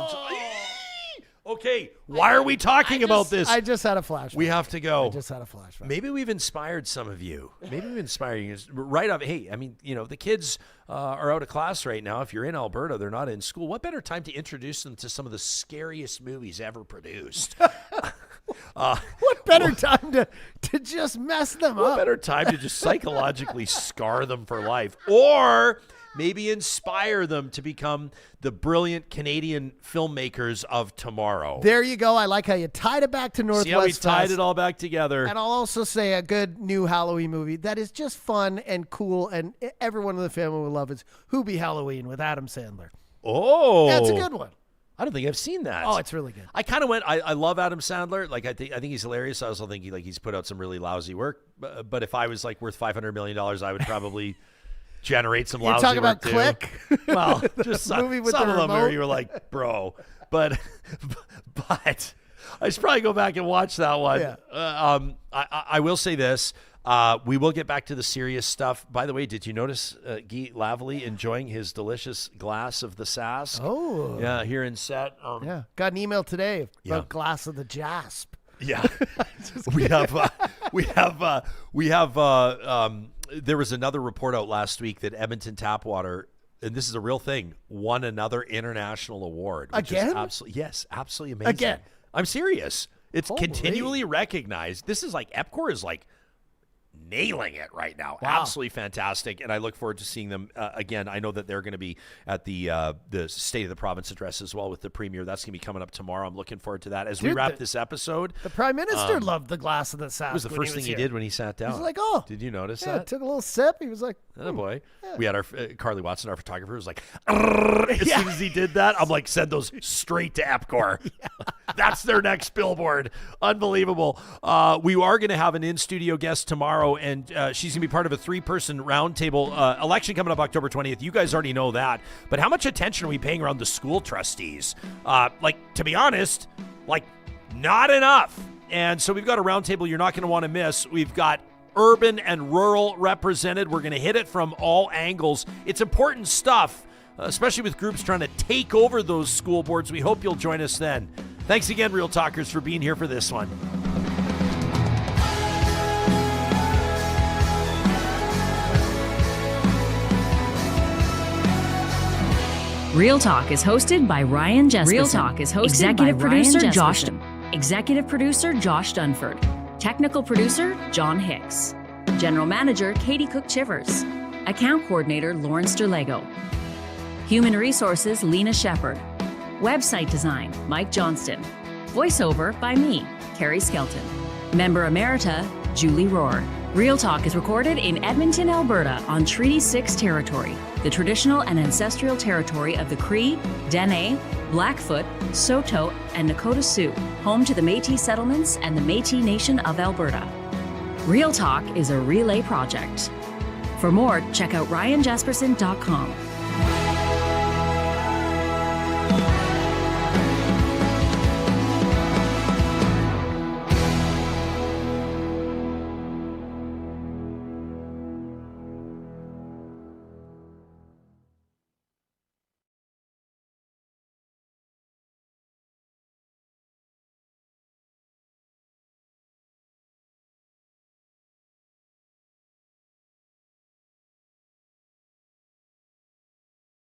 Okay, why are we talking about this?
I just had a flashback.
We have to go.
I just had a flashback.
Maybe we've inspired some of you. Maybe we've inspired you. Right up. Hey, I mean, the kids are out of class right now. If you're in Alberta, they're not in school. What better time to introduce them to some of the scariest movies ever produced?
What better time to just mess them up?
What better time to just psychologically scar them for life? Or maybe inspire them to become the brilliant Canadian filmmakers of tomorrow.
There you go. I like how you tied it back to NorthwestFEARfest.
See how we tied it all back together.
And I'll also say a good new Halloween movie that is just fun and cool, and everyone in the family will love is Hoobie Halloween with Adam Sandler.
Oh.
That's a good one.
I don't think I've seen that.
Oh, it's really good.
I kind of went. I love Adam Sandler. Like I think he's hilarious. I also think he's put out some really lousy work. But if I was like worth $500 million, I would probably generate some lousy
talking
work
about Click?
Well, just some
movie with
of
the
them where
remote?
you were like, bro. But I should probably go back and watch that one.
Yeah.
I will say this. We will get back to the serious stuff. By the way, did you notice Guy Lavallee enjoying his delicious glass of the Sask?
Oh.
Yeah, here in set.
Yeah. Got an email today about glass of the Jasp.
Yeah. There was another report out last week that Edmonton Tapwater, and this is a real thing, won another international award. Which
Again?
Is absolutely amazing.
Again.
I'm serious. It's
Holy.
continually recognized. This is like, EPCOR is like nailing it right now.
Wow.
Absolutely fantastic. And I look forward to seeing them again. I know that they're going to be at the State of the Province address as well with the Premier. That's going to be coming up tomorrow. I'm looking forward to that. As we wrap this episode.
The Prime Minister loved the glass of the Sask.
It was the first thing he did when he sat down.
He was like, oh.
Did you notice
Yeah,
that?
took a little sip. He was like,
Oh boy. Yeah. We had our Carly Watson, our photographer, was like, as soon as he did that, I'm like, send those straight to EPCOR. That's their next billboard. Unbelievable. We are going to have an in-studio guest tomorrow, and she's going to be part of a 3-person roundtable election coming up October 20th. You guys already know that. But how much attention are we paying around the school trustees? To be honest, not enough. And so we've got a roundtable you're not going to want to miss. We've got urban and rural represented. We're going to hit it from all angles. It's important stuff, especially with groups trying to take over those school boards. We hope you'll join us then. Thanks again, Real Talkers, for being here for this one.
Real Talk is hosted by Ryan Jesper. Real Talk is hosted Executive by producer Ryan Josh. Executive producer Josh Dunford. Technical producer John Hicks. General Manager Katie Cook-Chivers. Account Coordinator Lawrence Derlego. Human Resources Lena Shepard. Website Design Mike Johnston. Voiceover by me, Carrie Skelton. Member Emerita, Julie Rohr. Real Talk is recorded in Edmonton, Alberta on Treaty 6 territory, the traditional and ancestral territory of the Cree, Dene, Blackfoot, Saulteaux, and Nakota Sioux, home to the Métis settlements and the Métis Nation of Alberta. Real Talk is a relay project. For more, check out RyanJasperson.com.